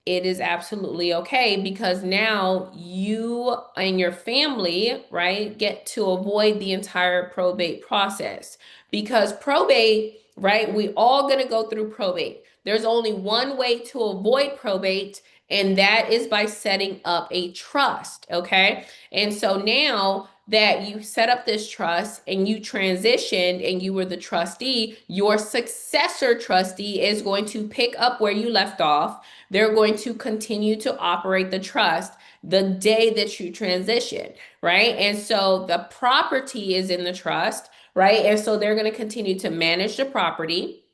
it is absolutely okay because now you and your family, right, get to avoid the entire probate process. Because probate, right, we all going to go through probate. There's only one way to avoid probate, and that is by setting up a trust, okay? And so now that you set up this trust and you transitioned and you were the trustee, your successor trustee is going to pick up where you left off. They're going to continue to operate the trust the day that you transition, right? And so the property is in the trust, right? And so they're going to continue to manage the property,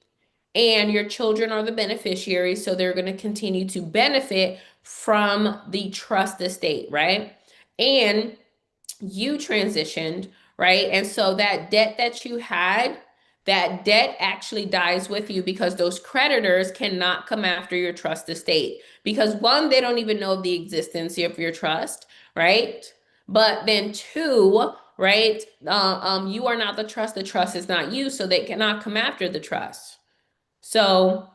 and your children are the beneficiaries. So they're going to continue to benefit from the trust estate, right? And you transitioned, right? And so that debt that you had, that debt actually dies with you because those creditors cannot come after your trust estate. Because one, they don't even know the existence of your trust, right? But then two, right? You are not the trust is not you, so they cannot come after the trust. So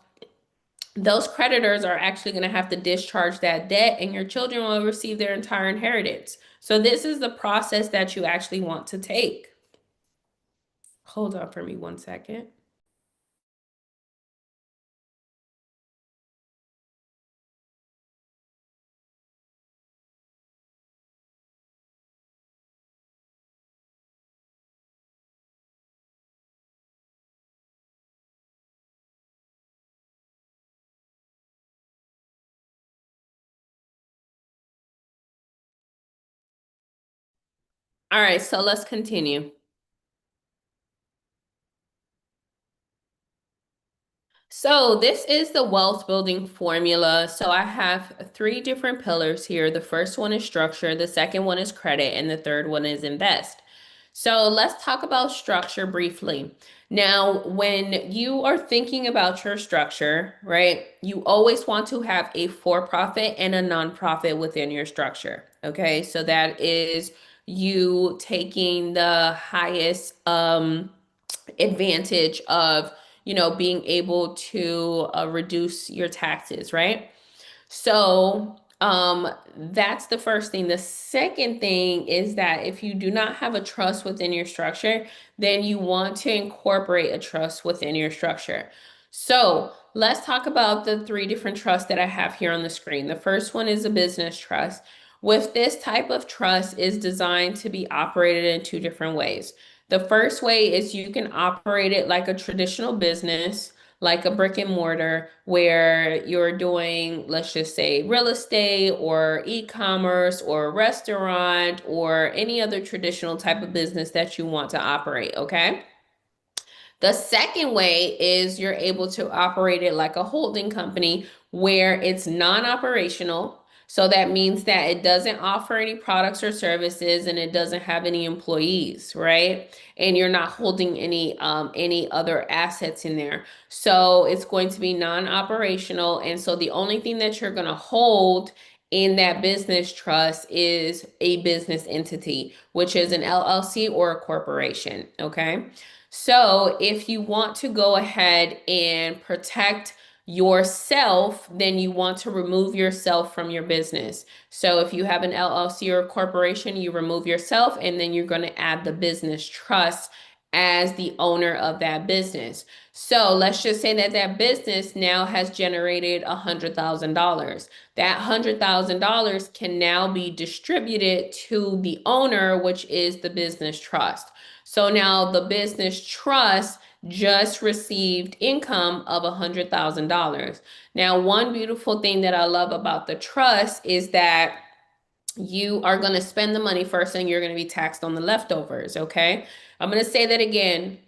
those creditors are actually going to have to discharge that debt and your children will receive their entire inheritance. So this is the process that you actually want to take. Hold on for me 1 second. All right, so let's continue. So this is the wealth building formula. So I have three different pillars here. The first one is structure, the second one is credit, and the third one is invest. So let's talk about structure briefly. Now, when you are thinking about your structure, right, you always want to have a for-profit and a nonprofit within your structure. Okay, so that is you taking the highest advantage of being able to reduce your taxes, right? So that's the first thing. The second thing is that if you do not have a trust within your structure, then you want to incorporate a trust within your structure. So let's talk about the three different trusts that I have here on the screen. The first one is a business trust. With this type of trust is designed to be operated in two different ways. The first way is you can operate it like a traditional business, like a brick and mortar, where you're doing, let's just say, real estate or e-commerce or restaurant or any other traditional type of business that you want to operate, okay? The second way is you're able to operate it like a holding company where it's non-operational. So that means that it doesn't offer any products or services and it doesn't have any employees, right? And you're not holding any other assets in there. So it's going to be non-operational. And so the only thing that you're going to hold in that business trust is a business entity, which is an LLC or a corporation, okay? So if you want to go ahead and protect yourself, then you want to remove yourself from your business. So if you have an LLC or a corporation, you remove yourself and then you're going to add the business trust as the owner of that business. So let's just say that that business now has generated $100,000. That $100,000 can now be distributed to the owner, which is the business trust. So now the business trust just received income of $100,000. Now, one beautiful thing that I love about the trust is that you are going to spend the money first and you're going to be taxed on the leftovers, okay? I'm going to say that again.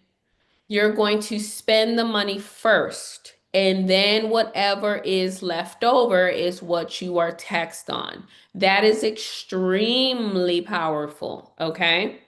You're going to spend the money first, and then whatever is left over is what you are taxed on. That is extremely powerful, okay?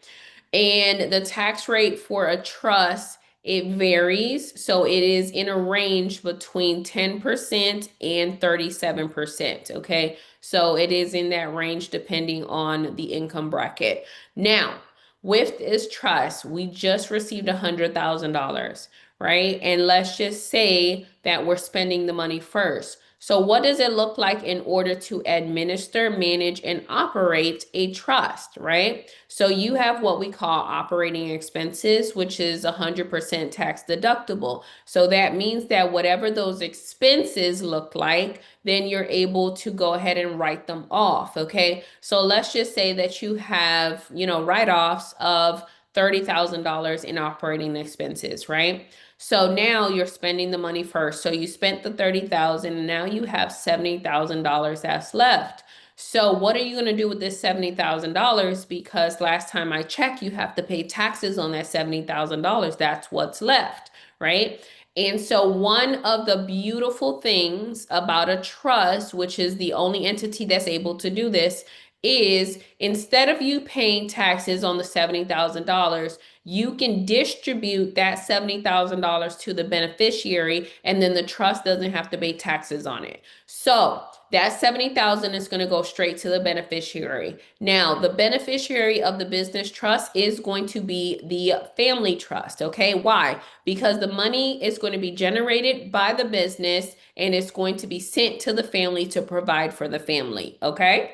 And the tax rate for a trust, it varies. So it is in a range between 10% and 37%. Okay. So it is in that range depending on the income bracket. Now, with this trust, we just received $100,000, right? And let's just say that we're spending the money first. So what does it look like in order to administer, manage, and operate a trust, right? So you have what we call operating expenses, which is 100% tax deductible. So that means that whatever those expenses look like, then you're able to go ahead and write them off, okay? So let's just say that you have, write-offs of $30,000 in operating expenses, right? So now you're spending the money first. So you spent the 30,000 and now you have $70,000 that's left. So what are you going to do with this $70,000? Because last time I checked, you have to pay taxes on that $70,000. That's what's left, right? And so one of the beautiful things about a trust, which is the only entity that's able to do this, is instead of you paying taxes on the $70,000, you can distribute that $70,000 to the beneficiary, and then the trust doesn't have to pay taxes on it. So that 70,000 is going to go straight to the beneficiary. Now, the beneficiary of the business trust is going to be the family trust. Okay, why? Because the money is going to be generated by the business and it's going to be sent to the family to provide for the family. Okay.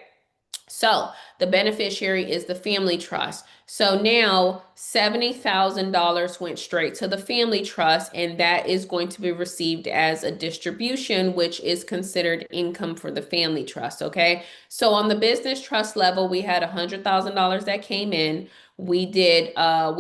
So the beneficiary is the family trust. So now $70,000 went straight to the family trust, and that is going to be received as a distribution, which is considered income for the family trust. Okay. So on the business trust level, we had $100,000 that came in. We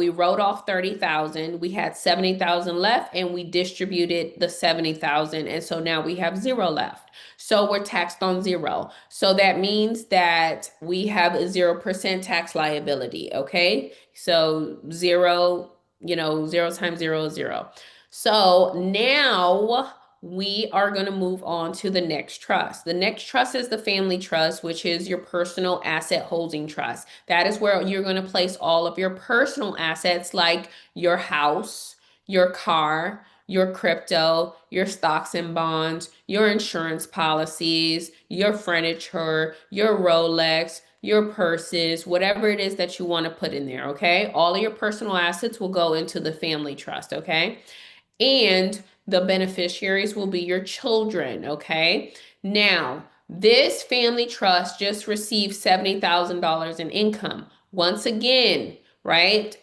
wrote off 30,000. We had 70,000 left, and we distributed the 70,000. And so now we have zero left. So we're taxed on zero. So that means that we have a 0% tax liability, okay? So zero, zero times zero is zero. So now we are going to move on to the next trust. The next trust is the family trust, which is your personal asset holding trust. That is where you're going to place all of your personal assets like your house, your car, your crypto, your stocks and bonds, your insurance policies, your furniture, your Rolex, your purses, whatever it is that you want to put in there, okay? All of your personal assets will go into the family trust, okay? And the beneficiaries will be your children, okay? Now, this family trust just received $70,000 in income. Once again, right?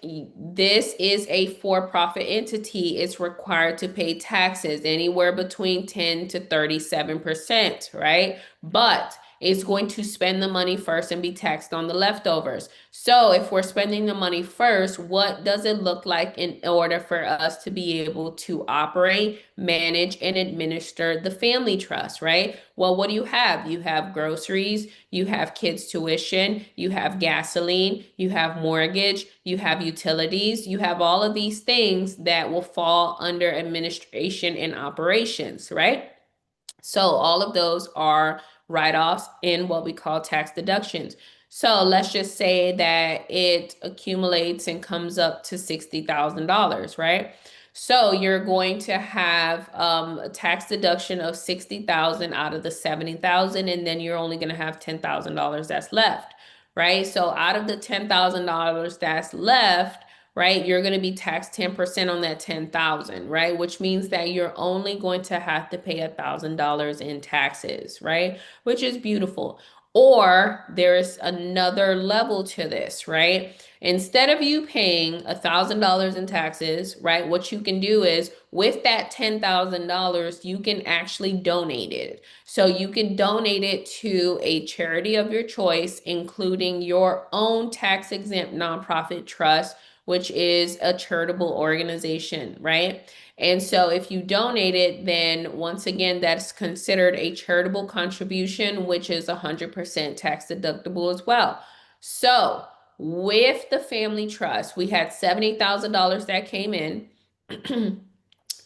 this is a for-profit entity. It's required to pay taxes anywhere between 10 to 37%, right? But it's going to spend the money first and be taxed on the leftovers. So if we're spending the money first, what does it look like in order for us to be able to operate, manage, and administer the family trust, right? Well, what do you have? You have groceries, you have kids' tuition, you have gasoline, you have mortgage, you have utilities, you have all of these things that will fall under administration and operations, right? So all of those are write-offs in what we call tax deductions. So let's just say that it accumulates and comes up to $60,000, right? So you're going to have a tax deduction of 60,000 out of the 70,000, and then you're only going to have $10,000 that's left, right? So out of the $10,000 that's left, right, you're going to be taxed 10% on that 10,000, right? Which means that you're only going to have to pay $1,000 in taxes, right? Which is beautiful. Or there's another level to this, right? Instead of you paying $1,000 in taxes, right, what you can do is with that $10,000, you can actually donate it. So you can donate it to a charity of your choice, including your own tax exempt nonprofit trust, which is a charitable organization, right? And so if you donate it, then once again, that's considered a charitable contribution, which is 100% tax deductible as well. So with the family trust, we had $70,000 that came in.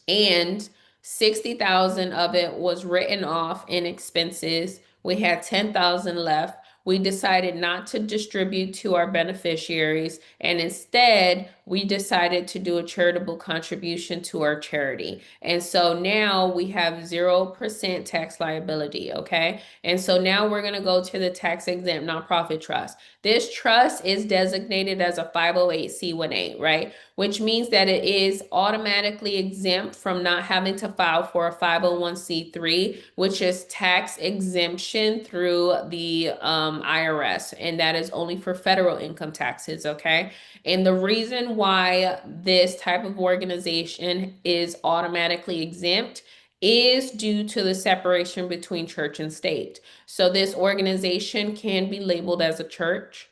And 60,000 of it was written off in expenses. We had 10,000 left. We decided not to distribute to our beneficiaries, and instead we decided to do a charitable contribution to our charity. And so now we have 0% tax liability, okay? And so now we're going to go to the tax exempt nonprofit trust. This trust is designated as a 508c18, right? Which means that it is automatically exempt from not having to file for a 501c3, which is tax exemption through the IRS, and that is only for federal income taxes, okay? And the reason why this type of organization is automatically exempt is due to the separation between church and state. So this organization can be labeled as a church,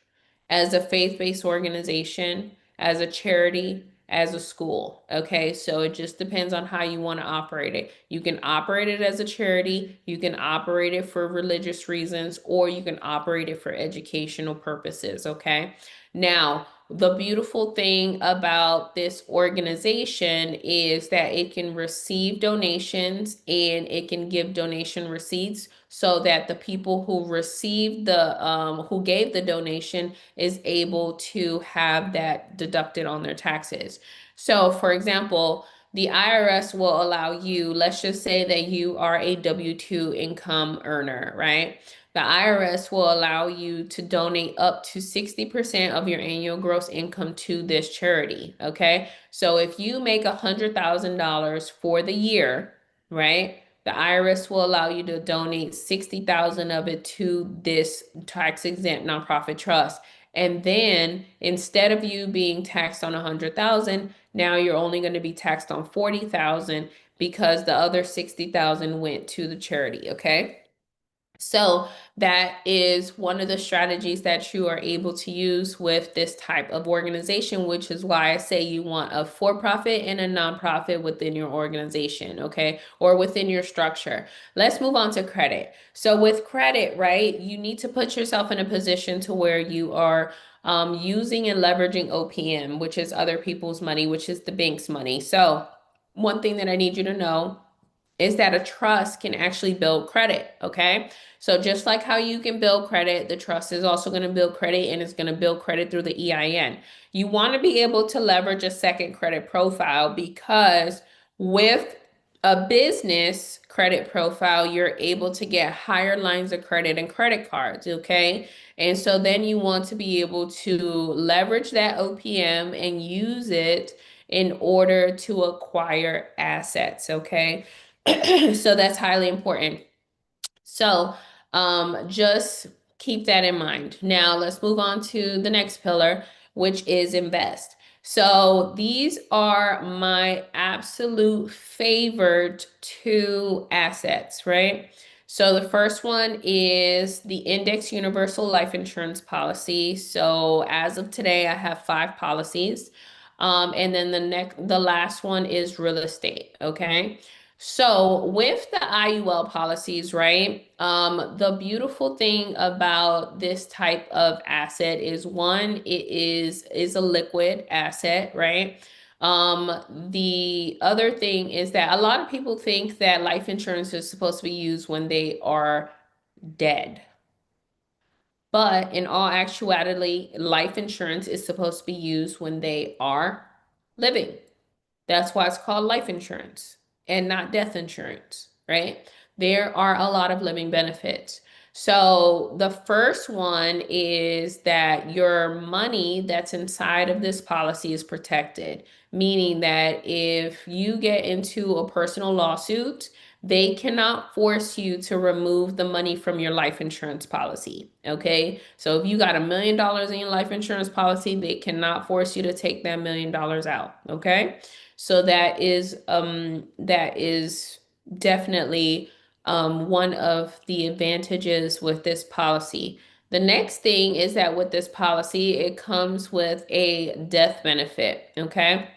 as a faith-based organization, as a charity, as a school. Okay, so it just depends on how you want to operate it. You can operate it as a charity, you can operate it for religious reasons, or you can operate it for educational purposes. Okay, now the beautiful thing about this organization is that it can receive donations and it can give donation receipts so that the people who received who gave the donation is able to have that deducted on their taxes. So for example, the IRS will allow you, let's just say that you are a W-2 income earner, right? The IRS will allow you to donate up to 60% of your annual gross income to this charity, okay? So if you make $100,000 for the year, right? The IRS will allow you to donate 60,000 of it to this tax exempt nonprofit trust. And then instead of you being taxed on 100,000, now you're only going to be taxed on 40,000 because the other 60,000 went to the charity, okay? So that is one of the strategies that you are able to use with this type of organization, which is why I say you want a for-profit and a nonprofit within your organization, okay, or within your structure. Let's move on to credit. So with credit, right, you need to put yourself in a position to where you are using and leveraging OPM, which is other people's money, which is the bank's money. So one thing that I need you to know is that a trust can actually build credit, okay? So just like how you can build credit, the trust is also going to build credit, and it's going to build credit through the EIN. You want to be able to leverage a second credit profile because with a business credit profile, you're able to get higher lines of credit and credit cards, okay? And so then you want to be able to leverage that OPM and use it in order to acquire assets, okay? So that's highly important. So just keep that in mind. Now let's move on to the next pillar, which is invest. So these are my absolute favorite two assets, right? So the first one is the Index Universal Life Insurance Policy. So as of today, I have five policies. And then the last one is real estate. Okay. So with the IUL policies, right? The beautiful thing about this type of asset is one, it is a liquid asset, right? The other thing is that a lot of people think that life insurance is supposed to be used when they are dead. But in all actuality, life insurance is supposed to be used when they are living. That's why it's called life insurance and not death insurance, right? There are a lot of living benefits. So the first one is that your money that's inside of this policy is protected, meaning that if you get into a personal lawsuit, they cannot force you to remove the money from your life insurance policy. Okay. So if you got $1 million in your life insurance policy, they cannot force you to take that $1 million out. Okay. So that is definitely one of the advantages with this policy. The next thing is that with this policy, it comes with a death benefit. Okay.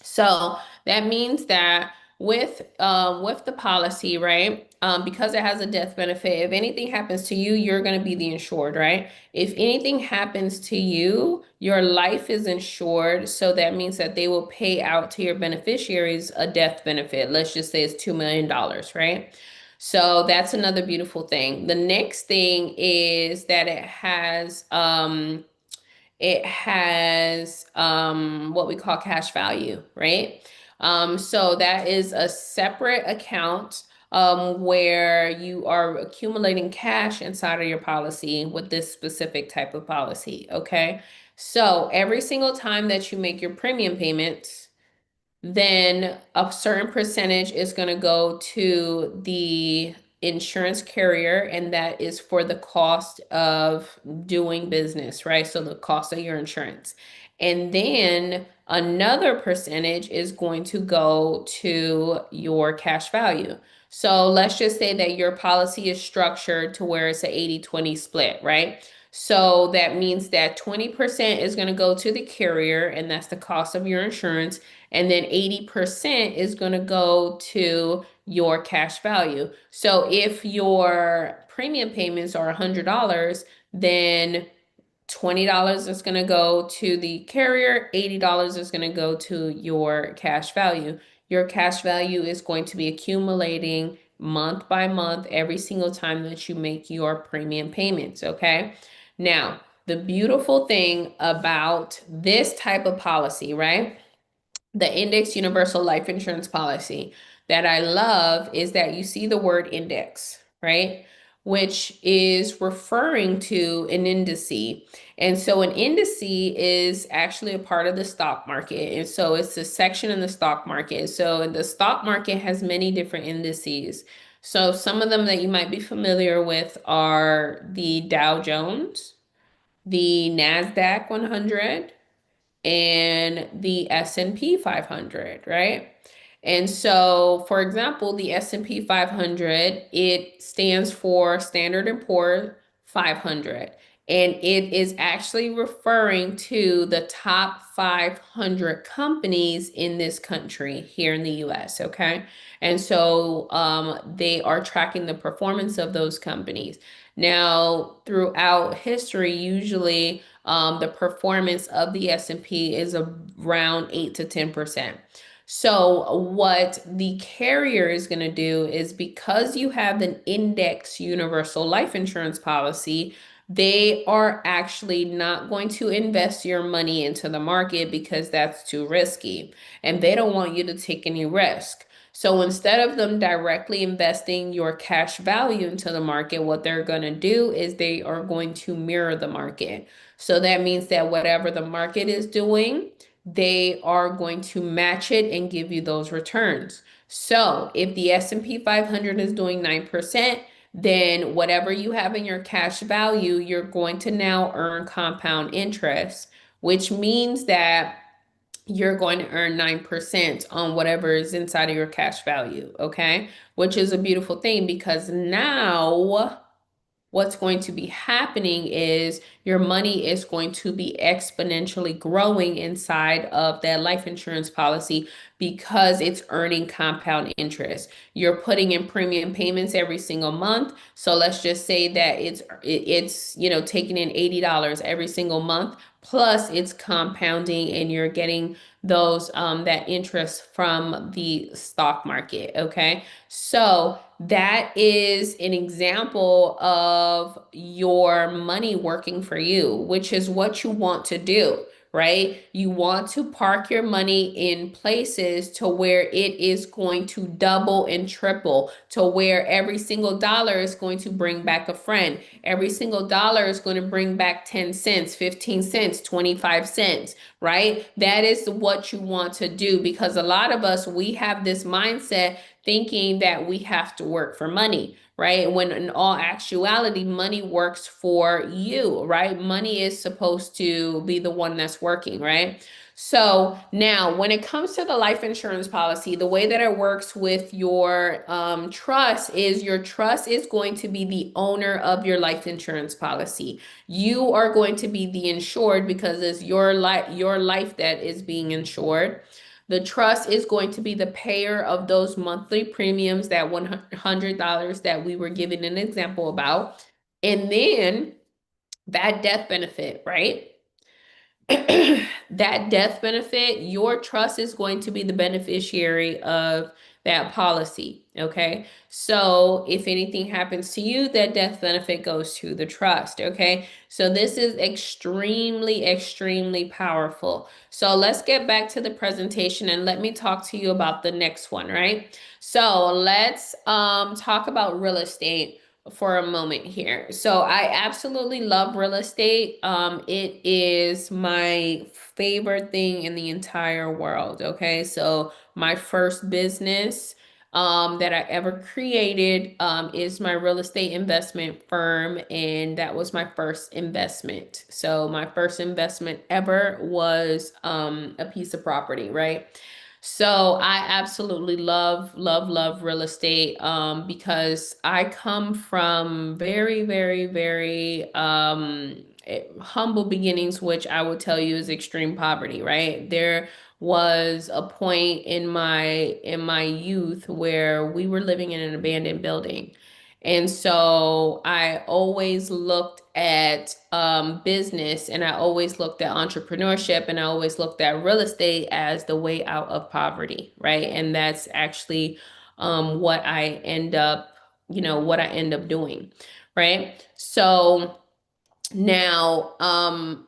So that means that with the policy, right? Because it has a death benefit, if anything happens to you, you're going to be the insured, right? If anything happens to you, your life is insured. So that means that they will pay out to your beneficiaries a death benefit. Let's just say it's $2 million, right? So that's another beautiful thing. The next thing is that it has what we call cash value, right? So that is a separate account where you are accumulating cash inside of your policy with this specific type of policy, okay? So every single time that you make your premium payments, then a certain percentage is going to go to the insurance carrier, and that is for the cost of doing business, right? So the cost of your insurance. And then another percentage is going to go to your cash value. So let's just say that your policy is structured to where it's an 80-20 split, right? So that means that 20% is going to go to the carrier, and that's the cost of your insurance. And then 80% is going to go to your cash value. So if your premium payments are $100, then $20 is going to go to the carrier, $80 is going to go to your cash value. Your cash value is going to be accumulating month by month every single time that you make your premium payments, okay? Now, the beautiful thing about this type of policy, right? The Index Universal Life Insurance Policy that I love is that you see the word index, right? Which is referring to an indice. And so an indice is actually a part of the stock market. And so it's a section in the stock market. So the stock market has many different indices. So some of them that you might be familiar with are the Dow Jones, the NASDAQ 100, and the S&P 500, right? And so, for example, the S&P 500, it stands for Standard and Poor 500, and it is actually referring to the top 500 companies in this country here in the US, okay? And so they are tracking the performance of those companies. Now, throughout history, usually the performance of the S&P is around 8 to 10%. So what the carrier is going to do is, because you have an index universal life insurance policy, they are actually not going to invest your money into the market because that's too risky, and they don't want you to take any risk. So instead of them directly investing your cash value into the market, what they're going to do is they are going to mirror the market. So that means that whatever the market is doing, they are going to match it and give you those returns. So if the S&P 500 is doing 9%, then whatever you have in your cash value, you're going to now earn compound interest, which means that you're going to earn 9% on whatever is inside of your cash value, okay? Which is a beautiful thing because now what's going to be happening is your money is going to be exponentially growing inside of that life insurance policy because it's earning compound interest. You're putting in premium payments every single month. So let's just say that it's taking in $80 every single month, plus it's compounding and you're getting those that interest from the stock market, okay? So that is an example of your money working for you, which is what you want to do, right? You want to park your money in places to where it is going to double and triple, to where every single dollar is going to bring back a friend. Every single dollar is going to bring back 10 cents, 15 cents, 25 cents, right? That is what you want to do because a lot of us, we have this mindset thinking that we have to work for money, right? When in all actuality, money works for you, right? Money is supposed to be the one that's working, right? So now when it comes to the life insurance policy, the way that it works with your trust is your trust is going to be the owner of your life insurance policy. You are going to be the insured because it's your life that is being insured. The trust is going to be the payer of those monthly premiums, that $100 that we were given an example about. And then that death benefit, right? That death benefit, your trust is going to be the beneficiary of that policy. Okay. So if anything happens to you, that death benefit goes to the trust. Okay. So this is extremely, extremely powerful. So let's get back to the presentation and let me talk to you about the next one, right? So let's talk about real estate for a moment here. So I absolutely love real estate. It is my favorite thing in the entire world. Okay. So my first business that I ever created is my real estate investment firm, and that was my first investment. So my first investment ever was a piece of property, right? So I absolutely love, love, love real estate because I come from very, very, very humble beginnings, which I would tell you is extreme poverty, right? There was a point in my youth where we were living in an abandoned building. And so I always looked at business, and I always looked at entrepreneurship, and I always looked at real estate as the way out of poverty, right? And that's actually what I end up, what I end up doing, right? So now,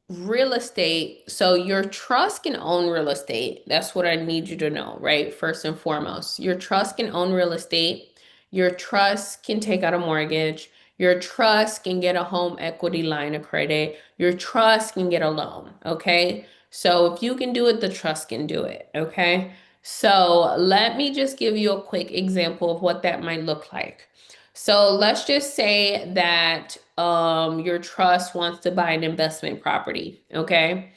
real estate. So your trust can own real estate. That's what I need you to know, right? First and foremost, your trust can own real estate. Your trust can take out a mortgage. Your trust can get a home equity line of credit. Your trust can get a loan. Okay. So if you can do it, the trust can do it. Okay. So let me just give you a quick example of what that might look like. So let's just say that your trust wants to buy an investment property, okay?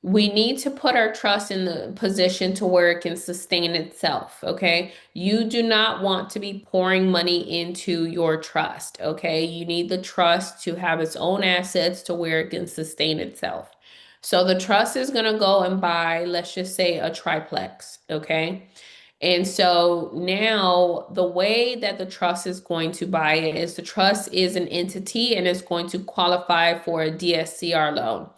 We need to put our trust in the position to where it can sustain itself, okay? You do not want to be pouring money into your trust, okay? You need the trust to have its own assets to where it can sustain itself. So the trust is going to go and buy, let's just say, a triplex, okay? And so now the way that the trust is going to buy it is the trust is an entity and it's going to qualify for a DSCR loan.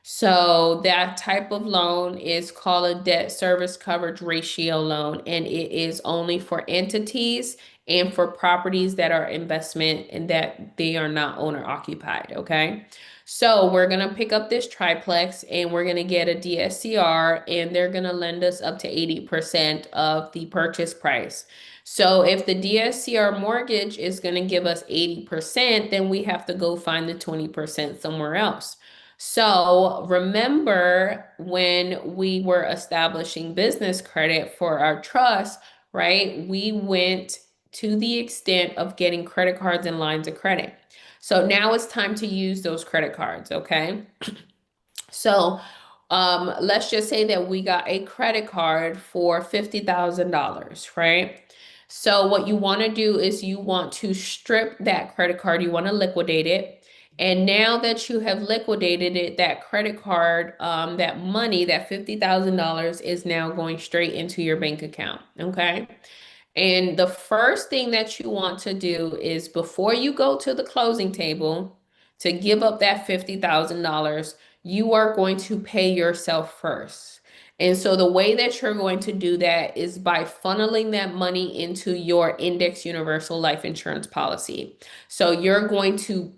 So that type of loan is called a debt service coverage ratio loan, and it is only for entities and for properties that are investment and that they are not owner occupied. Okay. So we're going to pick up this triplex and we're going to get a DSCR, and they're going to lend us up to 80% of the purchase price. So if the DSCR mortgage is going to give us 80%, then we have to go find the 20% somewhere else. So remember when we were establishing business credit for our trust, right? We went to the extent of getting credit cards and lines of credit. So now it's time to use those credit cards, okay? So Let's just say that we got a credit card for $50,000, right? So what you want to do is you want to strip that credit card, you want to liquidate it. And now that you have liquidated it, that credit card, that money, that $50,000 is now going straight into your bank account, okay? And the first thing that you want to do is before you go to the closing table to give up that $50,000, you are going to pay yourself first. And so the way that you're going to do that is by funneling that money into your index universal life insurance policy. So you're going to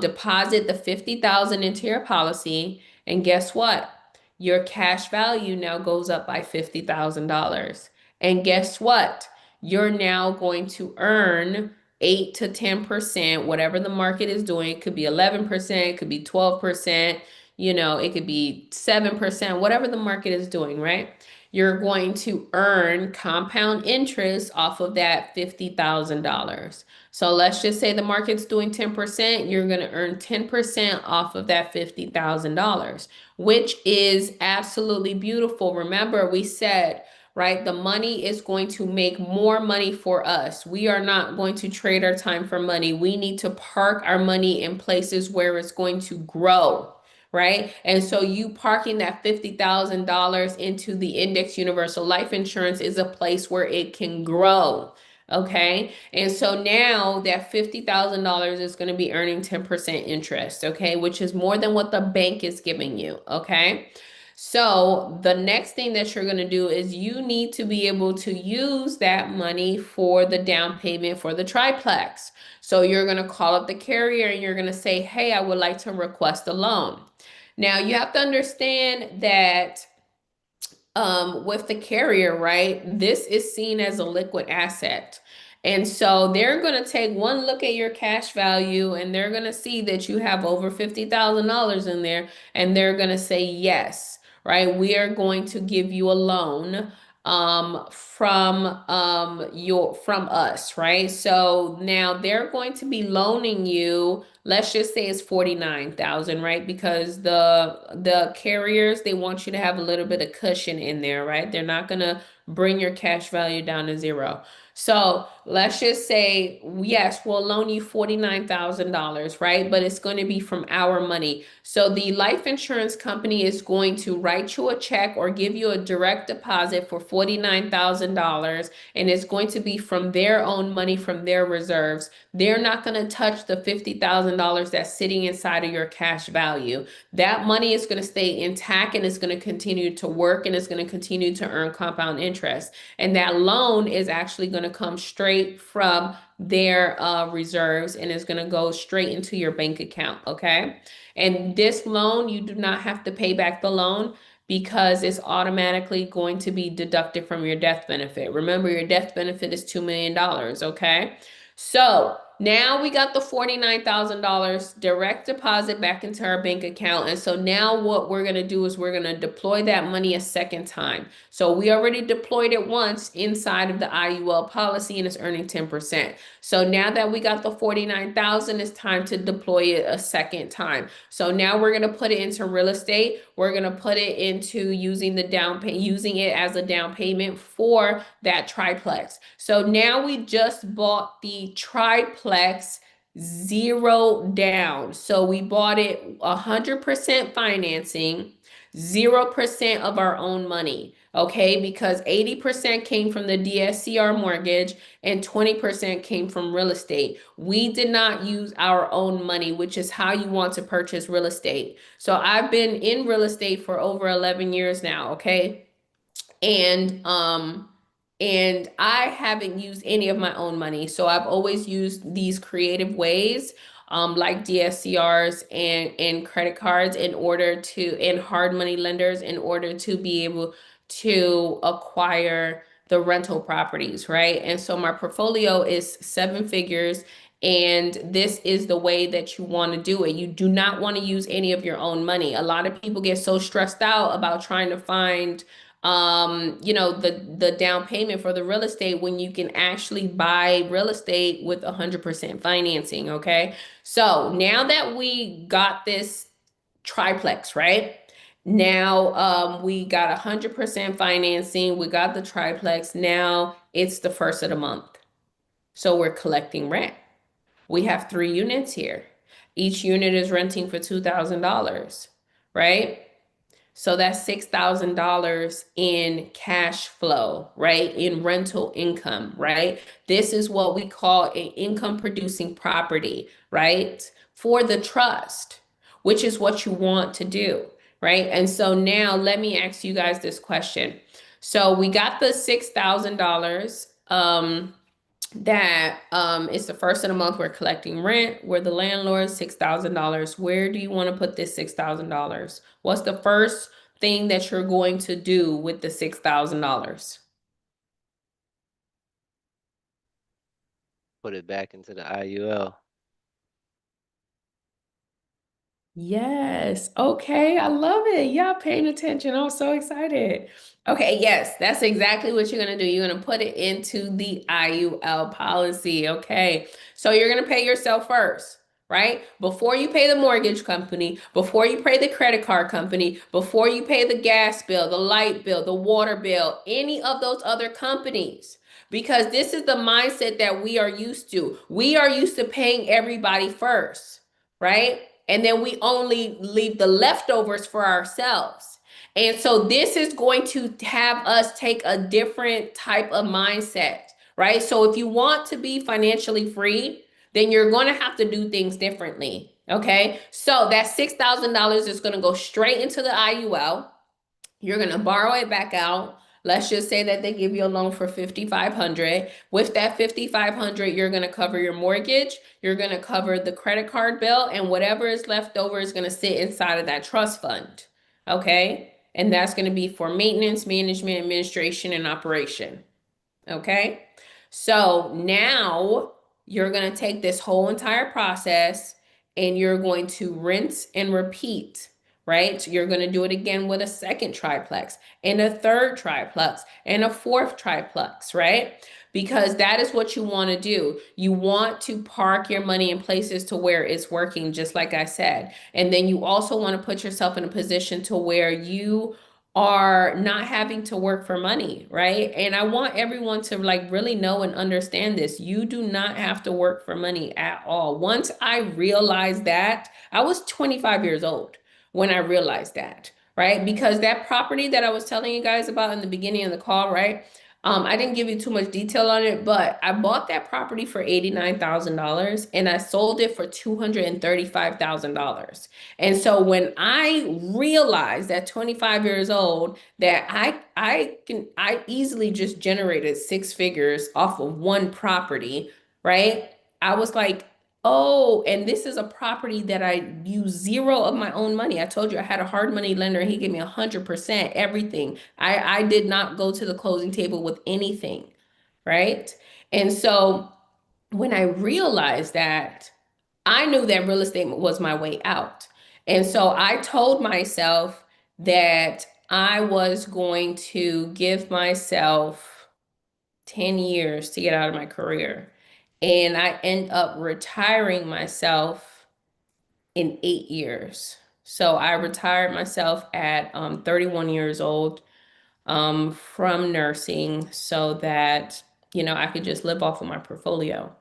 deposit the 50,000 into your policy, and guess what? Your cash value now goes up by $50,000. And guess what? You're now going to earn 8 to 10%, whatever the market is doing. It could be 11%, it could be 12%, it could be 7%, whatever the market is doing, right? You're going to earn compound interest off of that $50,000. So let's just say the market's doing 10%, you're going to earn 10% off of that $50,000, which is absolutely beautiful. Remember, we said, right? The money is going to make more money for us. We are not going to trade our time for money. We need to park our money in places where it's going to grow, right? And so you parking that $50,000 into the index universal life insurance is a place where it can grow. Okay. And so now that $50,000 is going to be earning 10% interest. Okay. Which is more than what the bank is giving you. Okay. So the next thing that you're going to do is you need to be able to use that money for the down payment for the triplex. So you're going to call up the carrier and you're going to say, hey, I would like to request a loan. Now you have to understand that with the carrier, right? This is seen as a liquid asset. And so they're going to take one look at your cash value and they're going to see that you have over $50,000 in there and they're going to say yes, right? We are going to give you a loan from us, right? So now they're going to be loaning you, let's just say it's 49,000, right? Because the carriers, they want you to have a little bit of cushion in there, right? They're not going to bring your cash value down to zero. So let's just say, yes, we'll loan you $49,000, right? But it's going to be from our money. So the life insurance company is going to write you a check or give you a direct deposit for $49,000, and it's going to be from their own money, from their reserves. They're not going to touch the $50,000 that's sitting inside of your cash value. That money is going to stay intact and it's going to continue to work and it's going to continue to earn compound interest. And that loan is actually going to come straight from their reserves and is going to go straight into your bank account. Okay. And this loan, you do not have to pay back the loan because it's automatically going to be deducted from your death benefit. Remember, your death benefit is $2 million. Okay. So now we got the $49,000 direct deposit back into our bank account. And so now what we're going to do is we're going to deploy that money a second time. So we already deployed it once inside of the IUL policy and it's earning 10%. So now that we got the 49,000, it's time to deploy it a second time. So now we're going to put it into real estate. We're going to put it into using using it as a down payment for that triplex. So now we just bought the triplex zero down. So we bought it 100% financing, 0% of our own money. Okay, because 80% came from the DSCR mortgage and 20% came from real estate. We did not use our own money, which is how you want to purchase real estate. So I've been in real estate for over 11 years now, okay? And I haven't used any of my own money. So I've always used these creative ways, like DSCRs and credit cards and hard money lenders in order to be able to acquire the rental properties, right? And so my portfolio is 7 figures. And this is the way that you want to do it. You do not want to use any of your own money. A lot of people get so stressed out about trying to find the down payment for the real estate when you can actually buy real estate with 100% financing. Okay. So now that we got this triplex, right? Now, we got 100% financing. We got the triplex. Now it's the first of the month. So we're collecting rent. We have 3 units here. Each unit is renting for $2,000, right? So that's $6,000 in cash flow, right? In rental income, right? This is what we call an income producing property, right? For the trust, which is what you want to do, right? And so now let me ask you guys this question. So we got the $6,000. That it's the first of the month, we're collecting rent, we're the landlord, $6,000. Where do you want to put this $6,000? What's the first thing that you're going to do with the $6,000? Put it back into the IUL. Yes. Okay. I love it. Y'all paying attention. I'm so excited. Okay. Yes, that's exactly what you're going to do. You're going to put it into the IUL policy. Okay. So you're going to pay yourself first, right? Before you pay the mortgage company, before you pay the credit card company, before you pay the gas bill, the light bill, the water bill, any of those other companies. Because this is the mindset that we are used to. We are used to paying everybody first, right? And then we only leave the leftovers for ourselves. And so this is going to have us take a different type of mindset, right? So if you want to be financially free, then you're going to have to do things differently. Okay. So that $6,000 is going to go straight into the IUL. You're going to borrow it back out. Let's just say that they give you a loan for 5,500. With that 5,500, you're going to cover your mortgage, you're going to cover the credit card bill, and whatever is left over is going to sit inside of that trust fund. Okay? And that's going to be for maintenance, management, administration, and operation. Okay? So now you're going to take this whole entire process and you're going to rinse and repeat, right? So you're going to do it again with a second triplex and a third triplex and a fourth triplex, right? Because that is what you want to do. You want to park your money in places to where it's working, just like I said. And then you also want to put yourself in a position to where you are not having to work for money, right? And I want everyone to like really know and understand this. You do not have to work for money at all. Once I realized that, I was 25 years old when I realized that, right? Because that property that I was telling you guys about in the beginning of the call, right? I didn't give you too much detail on it, but I bought that property for $89,000 and I sold it for $235,000. And so when I realized at 25 years old that I easily just generated 6 figures off of one property, right? I was like, oh, and this is a property that I use zero of my own money. I told you I had a hard money lender and he gave me 100% everything. I did not go to the closing table with anything, right? And so when I realized that, I knew that real estate was my way out. And so I told myself that I was going to give myself 10 years to get out of my career. And I end up retiring myself in 8 years. So I retired myself at 31 years old from nursing so that, I could just live off of my portfolio,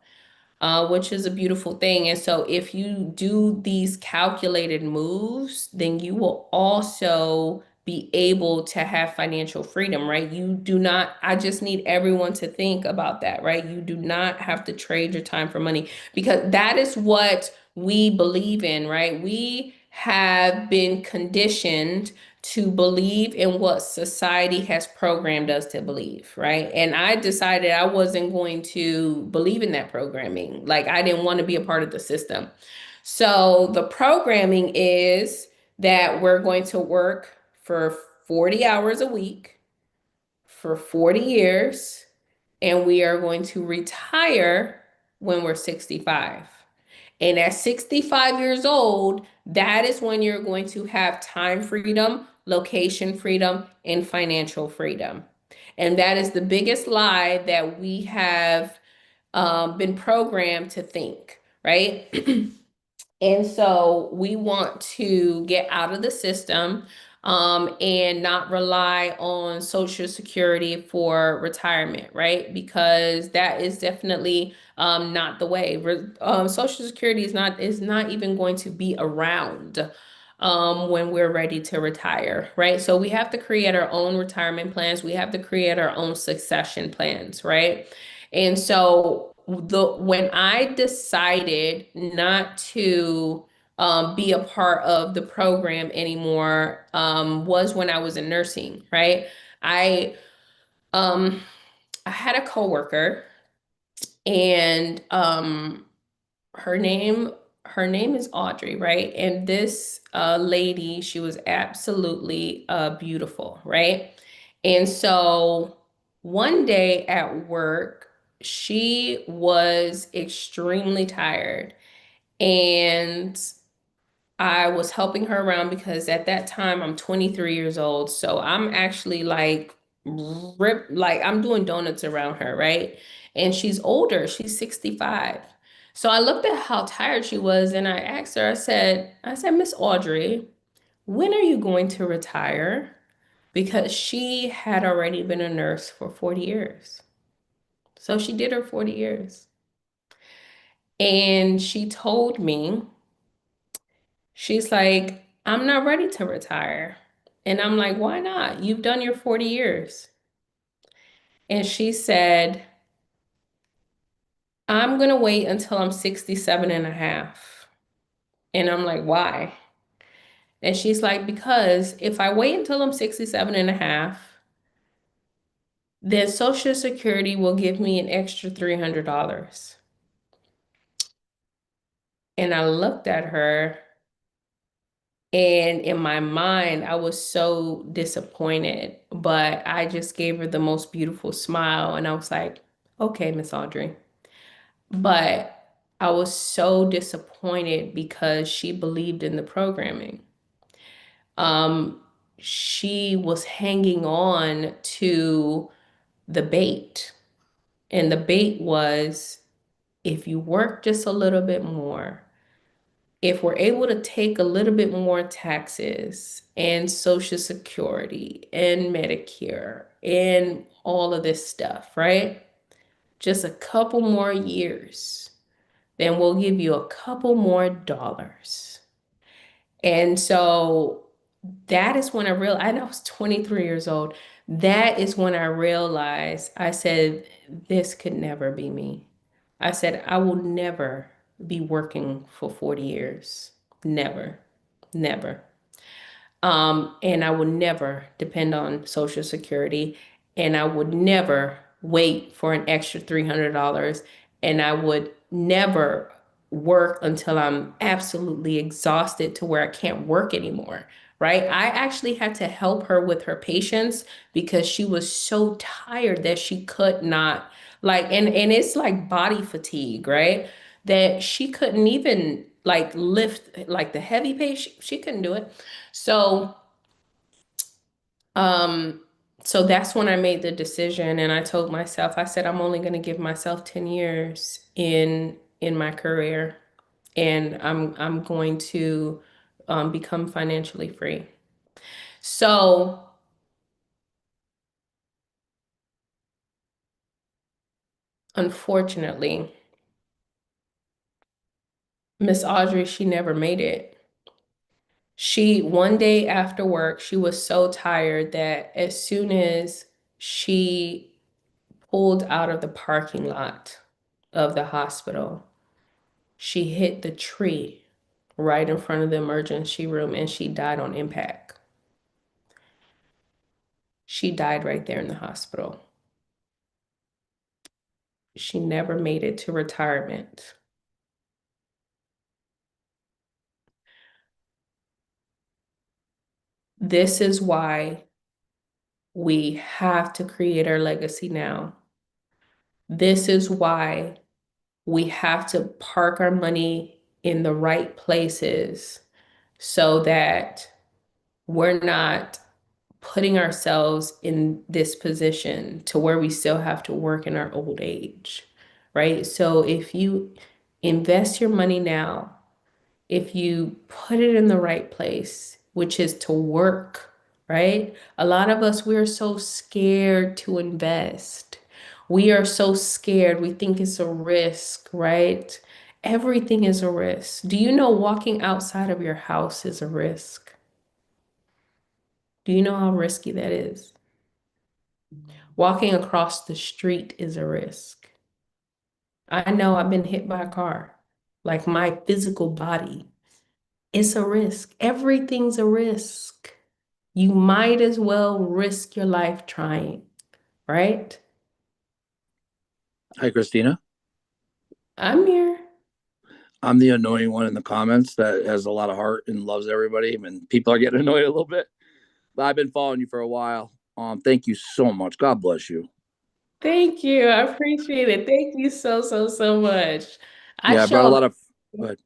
which is a beautiful thing. And so if you do these calculated moves, then you will also be able to have financial freedom, right? You do not, I just need everyone to think about that, right? You do not have to trade your time for money because that is what we believe in, right? We have been conditioned to believe in what society has programmed us to believe, right? And I decided I wasn't going to believe in that programming. Like I didn't want to be a part of the system. So the programming is that we're going to work for 40 hours a week for 40 years, and we are going to retire when we're 65. And at 65 years old, that is when you're going to have time freedom, location freedom, and financial freedom. And that is the biggest lie that we have been programmed to think, right? And so we want to get out of the system. and not rely on Social Security for retirement, right? Because that is definitely not the way. Social Security is not even going to be around when we're ready to retire, right? So we have to create our own retirement plans. We have to create our own succession plans, right? And so when I decided not to be a part of the program anymore was when I was in nursing, right? I um I had a coworker and her name her name is Audrey, right? And this lady, she was absolutely beautiful, right? And so one day at work, she was extremely tired and I was helping her around because at that time I'm 23 years old. So I'm actually like like I'm doing donuts around her, right? And she's older, she's 65. So I looked at how tired she was and I asked her, I said, Miss Audrey, when are you going to retire? Because she had already been a nurse for 40 years. So she did her 40 years. And she told me, she's like, I'm not ready to retire. And I'm like, why not? You've done your 40 years. And she said, I'm going to wait until I'm 67 and a half. And I'm like, why? And she's like, because if I wait until I'm 67 and a half, then Social Security will give me an extra $300. And I looked at her, and in my mind, I was so disappointed, but I just gave her the most beautiful smile. And I was like, okay, Miss Audrey. But I was so disappointed because she believed in the programming. Um, she was hanging on to the bait. And the bait was, if you work just a little bit more, if we're able to take a little bit more taxes and Social Security and Medicare and all of this stuff, right? Just a couple more years, then we'll give you a couple more dollars. And so that is when I was 23 years old. That is when I realized, I said, this could never be me. I said, I will never be working for 40 years. Never, never. And I would never depend on Social Security, and I would never wait for an extra $300, and I would never work until I'm absolutely exhausted to where I can't work anymore, right? I actually had to help her with her patience because she was so tired that she could not like, and it's like body fatigue, right? That she couldn't even like lift like the heavy patient, she couldn't do it. So, um, so that's when I made the decision and I told myself, I said, I'm only going to give myself 10 years in my career and I'm going to become financially free. So, unfortunately, Miss Audrey, she never made it. One day after work, she was so tired that as soon as she pulled out of the parking lot of the hospital, she hit the tree right in front of the emergency room and she died on impact. She died right there in the hospital. She never made it to retirement. This is why we have to create our legacy now. This is why we have to park our money in the right places so that we're not putting ourselves in this position to where we still have to work in our old age, right? So if you invest your money now, if you put it in the right place, which is to work right? A lot of us, we're so scared to invest. We are so scared. We think it's a risk, right? Everything is a risk. Do you know walking outside of your house is a risk? Do you know how risky that is? Walking across the street is a risk. I know I've been hit by a car, like my physical body. It's a risk. Everything's a risk. You might as well risk your life trying, right? Hi, Christina. I'm here. I'm the annoying one in the comments that has a lot of heart and loves everybody, and people are getting annoyed a little bit. But I've been following you for a while. Thank you so much. God bless you. Thank you. I appreciate it. Thank you so, so, so much. I Yeah, I brought show a up, lot of. But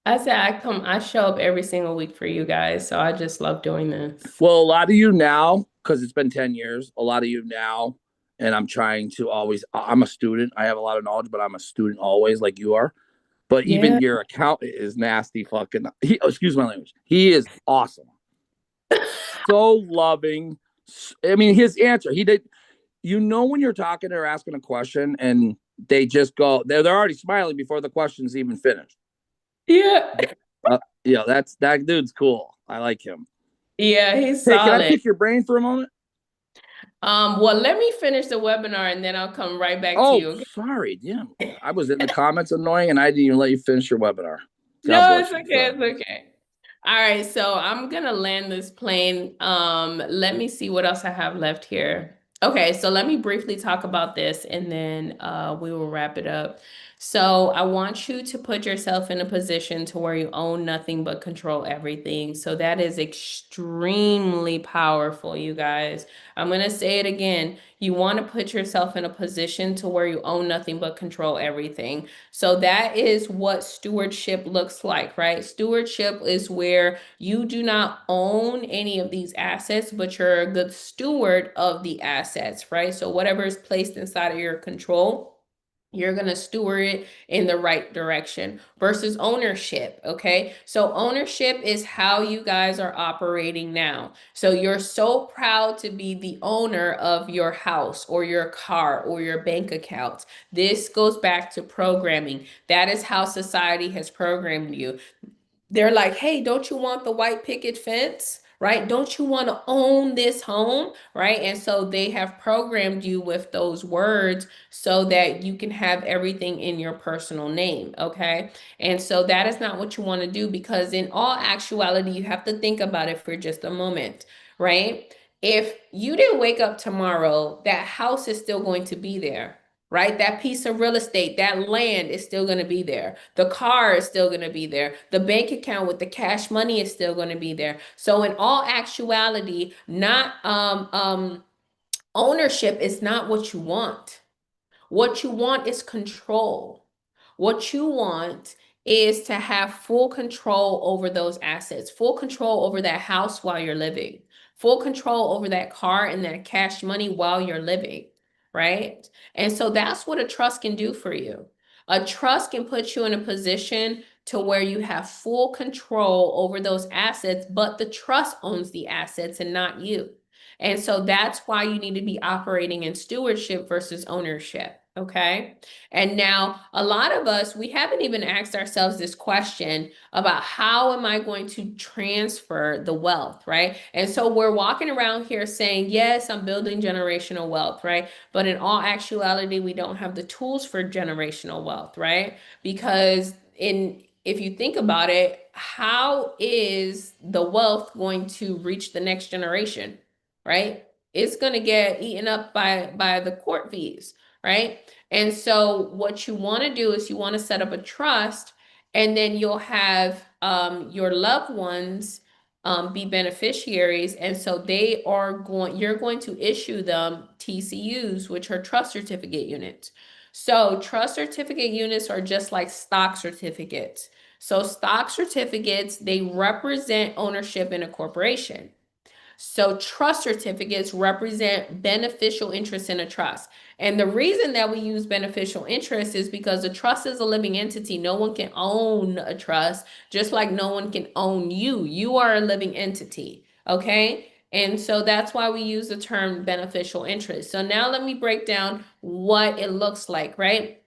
I said I show up every single week for you guys. So I just love doing this. well, a lot of you now, because it's been 10 years. A lot of you now, and I'm trying to always. I'm a student. I have a lot of knowledge, but I'm a student always, like you are. But Yeah. even your accountant is nasty. Fucking. Excuse my language. He is awesome. So loving. I mean, his answer. He did. You know when you're talking or asking a question and they just go, they're already smiling before the question's even finished. Yeah. Yeah, that dude's cool. I like him. Yeah, he's Hey, can I solid. pick your brain for a moment? Well, let me finish the webinar and then I'll come right back to Oh, you. sorry. Yeah. I was in the comments annoying and I didn't even let you finish your webinar. God No, bless it's you. okay. Sorry. It's okay. All right, so I'm gonna land this plane. Let me see what else I have left here. Okay, so let me briefly talk about this and then we will wrap it up. So I want you to put yourself in a position to where you own nothing but control everything. So that is extremely powerful, you guys. I'm gonna say it again. You want to put yourself in a position to where you own nothing but control everything. So that is what stewardship looks like, right? Stewardship is where you do not own any of these assets, but you're a good steward of the assets, right? So whatever is placed inside of your control, you're going to steward it in the right direction versus ownership. Okay. So ownership is how you guys are operating now. So you're so proud to be the owner of your house or your car or your bank account. This goes back to programming. That is how society has programmed you. They're like, hey, don't you want the white picket fence? Right? Don't you want to own this home? Right? And so they have programmed you with those words so that you can have everything in your personal name. Okay. And so that is not what you want to do because, in all actuality, you have to think about it for just a moment. Right? If you didn't wake up tomorrow, that house is still going to be there, right? That piece of real estate, that land is still going to be there. The car is still going to be there. The bank account with the cash money is still going to be there. So in all actuality, not ownership is not what you want. What you want is control. What you want is to have full control over those assets, full control over that house while you're living, full control over that car and that cash money while you're living, right? And so that's what a trust can do for you. A trust can put you in a position to where you have full control over those assets, but the trust owns the assets and not you. And so that's why you need to be operating in stewardship versus ownership. Okay. And now a lot of us, we haven't even asked ourselves this question about how am I going to transfer the wealth, right? And so we're walking around here saying, yes, I'm building generational wealth, right? But in all actuality, we don't have the tools for generational wealth, right? Because if you think about it, how is the wealth going to reach the next generation, right? It's going to get eaten up by the court fees, right? And so what you want to do is you want to set up a trust, and then you'll have your loved ones be beneficiaries. And so you're going to issue them TCUs, which are trust certificate units. So trust certificate units are just like stock certificates. So stock certificates, they represent ownership in a corporation. So trust certificates represent beneficial interest in a trust. And the reason that we use beneficial interest is because a trust is a living entity. No one can own a trust, just like no one can own you. You are a living entity, okay? And so that's why we use the term beneficial interest. So now let me break down what it looks like, right?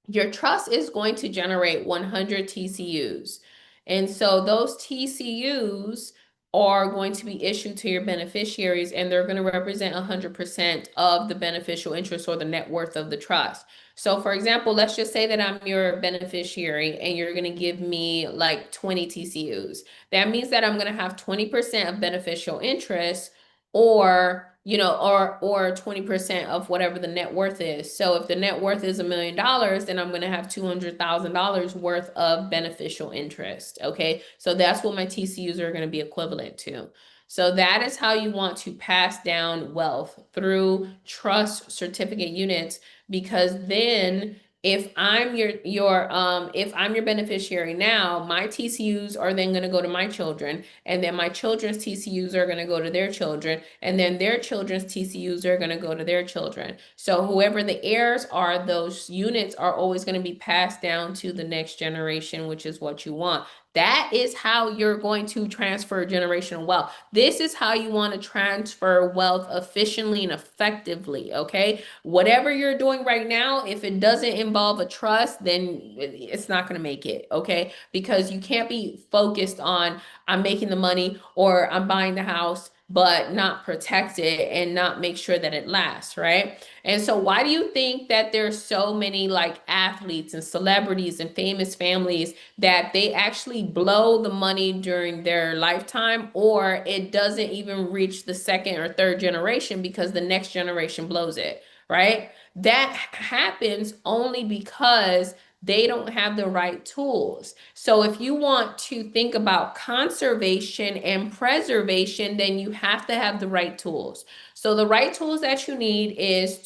Your trust is going to generate 100 TCUs. And so those TCUs are going to be issued to your beneficiaries, and they're going to represent 100% of the beneficial interest or the net worth of the trust. So for example, let's just say that I'm your beneficiary and you're going to give me like 20 TCUs. That means that I'm going to have 20% of beneficial interest, or or 20% of whatever the net worth is. So if the net worth is $1 million, then I'm going to have $200,000 worth of beneficial interest. Okay, so that's what my TCUs are going to be equivalent to. So that is how you want to pass down wealth, through trust certificate units, because then if I'm your beneficiary now, my TCUs are then going to go to my children, and then my children's TCUs are going to go to their children, and then their children's TCUs are going to go to their children. So whoever the heirs are, those units are always going to be passed down to the next generation, which is what you want. That is how you're going to transfer generational wealth. This is how you want to transfer wealth efficiently and effectively, okay? Whatever you're doing right now, if it doesn't involve a trust, then it's not going to make it, okay? Because you can't be focused on, I'm making the money or I'm buying the house, but not protect it and not make sure that it lasts, right? And so why do you think that there's so many like athletes and celebrities and famous families that they actually blow the money during their lifetime, or it doesn't even reach the second or third generation because the next generation blows it, right? That happens only because they don't have the right tools. So if you want to think about conservation and preservation, then you have to have the right tools. So the right tools that you need is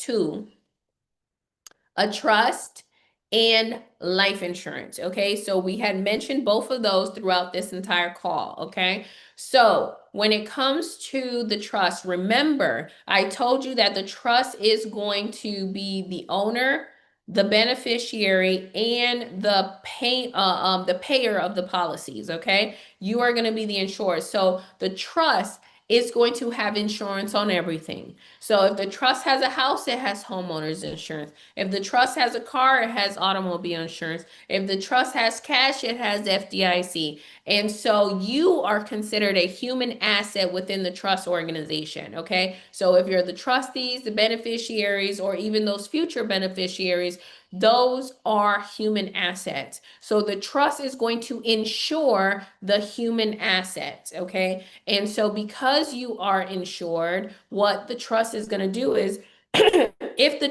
a trust and life insurance. Okay, so we had mentioned both of those throughout this entire call. Okay, so when it comes to the trust, remember, I told you that the trust is going to be the owner, the beneficiary, and the payer of the policies. Okay, you are going to be the insured. So the trust is going to have insurance on everything. So if the trust has a house, it has homeowners insurance. If the trust has a car, it has automobile insurance. If the trust has cash, it has FDIC. And so you are considered a human asset within the trust organization, okay? So if you're the trustees, the beneficiaries, or even those future beneficiaries, those are human assets. So the trust is going to insure the human assets, okay? And so because you are insured, what the trust is going to do is if the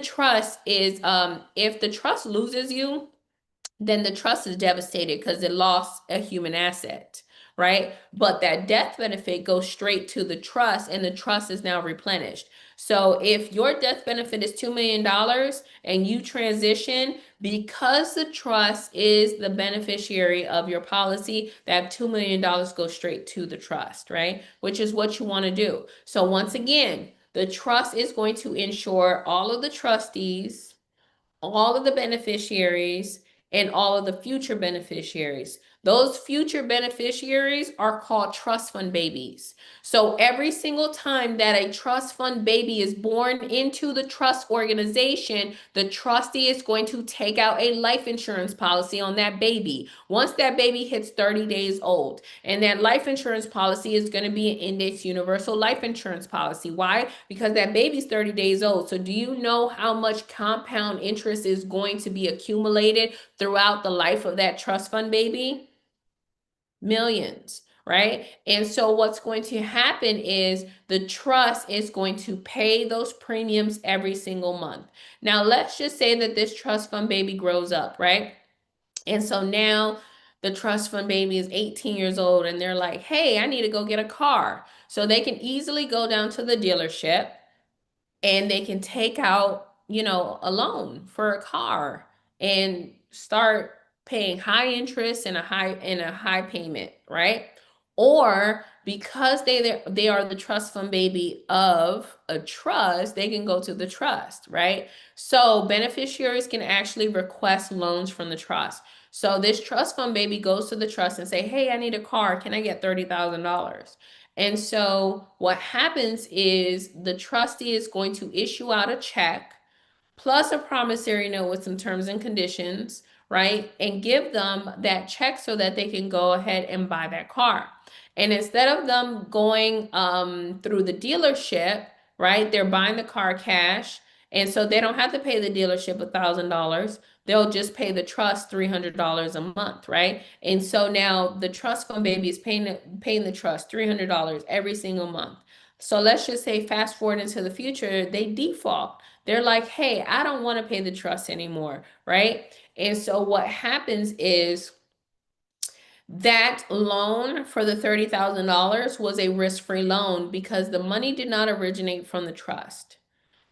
trust loses you, then the trust is devastated because it lost a human asset, right? But that death benefit goes straight to the trust, and the trust is now replenished. So if your death benefit is $2 million and you transition, because the trust is the beneficiary of your policy, that $2 million goes straight to the trust, right? Which is what you want to do. So once again, the trust is going to insure all of the trustees, all of the beneficiaries, and all of the future beneficiaries. Those future beneficiaries are called trust fund babies. So every single time that a trust fund baby is born into the trust organization, the trustee is going to take out a life insurance policy on that baby once that baby hits 30 days old. And that life insurance policy is going to be an index universal life insurance policy. Why? Because that baby's 30 days old. So do you know how much compound interest is going to be accumulated throughout the life of that trust fund baby? Millions, right? And so what's going to happen is the trust is going to pay those premiums every single month. Now, let's just say that this trust fund baby grows up, right? And so now the trust fund baby is 18 years old and they're like, hey, I need to go get a car. So they can easily go down to the dealership and they can take out, a loan for a car and start paying high interest and a high payment, right? Or because they are the trust fund baby of a trust, they can go to the trust, right? So beneficiaries can actually request loans from the trust. So this trust fund baby goes to the trust and say, hey, I need a car. Can I get $30,000? And so what happens is the trustee is going to issue out a check plus a promissory note with some terms and conditions, right? And give them that check so that they can go ahead and buy that car. And instead of them going through the dealership, right? They're buying the car cash. And so they don't have to pay the dealership $1,000. They'll just pay the trust $300 a month, right? And so now the trust fund baby is paying the trust $300 every single month. So let's just say fast forward into the future, they default. They're like, hey, I don't want to pay the trust anymore, right? And so what happens is that loan for the $30,000 was a risk-free loan because the money did not originate from the trust.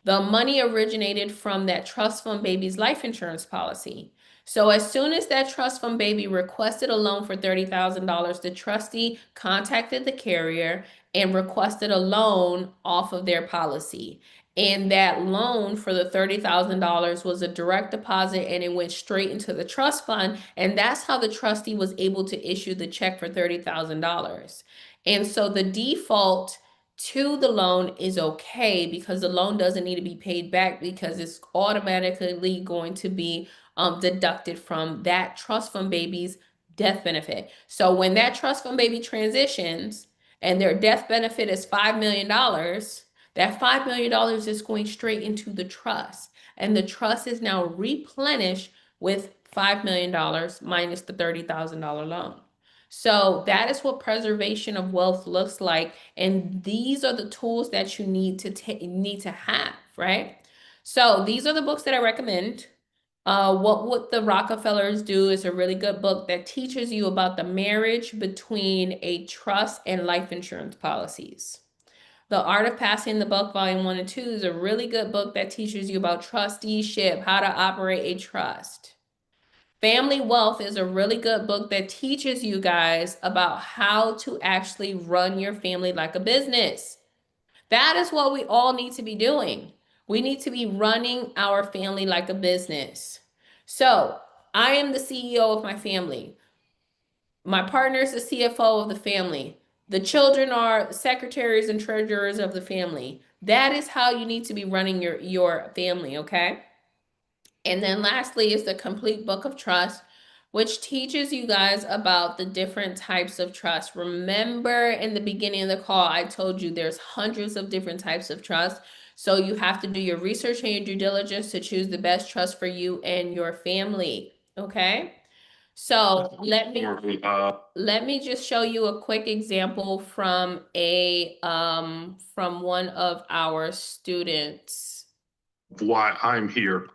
The money originated from that trust fund baby's life insurance policy. So as soon as that trust fund baby requested a loan for $30,000, the trustee contacted the carrier and requested a loan off of their policy. And that loan for the $30,000 was a direct deposit and it went straight into the trust fund. And that's how the trustee was able to issue the check for $30,000. And so the default to the loan is okay because the loan doesn't need to be paid back because it's automatically going to be deducted from that trust fund baby's death benefit. So when that trust fund baby transitions and their death benefit is $5 million, that $5 million is going straight into the trust. And the trust is now replenished with $5 million minus the $30,000 loan. So that is what preservation of wealth looks like. And these are the tools that you need to have, right? So these are the books that I recommend. What the Rockefellers do is a really good book that teaches you about the marriage between a trust and life insurance policies. The Art of Passing the Buck, Volume 1 and 2 is a really good book that teaches you about trusteeship, how to operate a trust. Family Wealth is a really good book that teaches you guys about how to actually run your family like a business. That is what we all need to be doing. We need to be running our family like a business. So I am the CEO of my family. My partner is the CFO of the family. The children are secretaries and treasurers of the family. That is how you need to be running your family, okay? And then lastly is the Complete Book of Trust, which teaches you guys about the different types of trust. Remember in the beginning of the call, I told you there's hundreds of different types of trust. So you have to do your research and your due diligence to choose the best trust for you and your family, okay? So let me just show you a quick example from from one of our students. Why I'm here.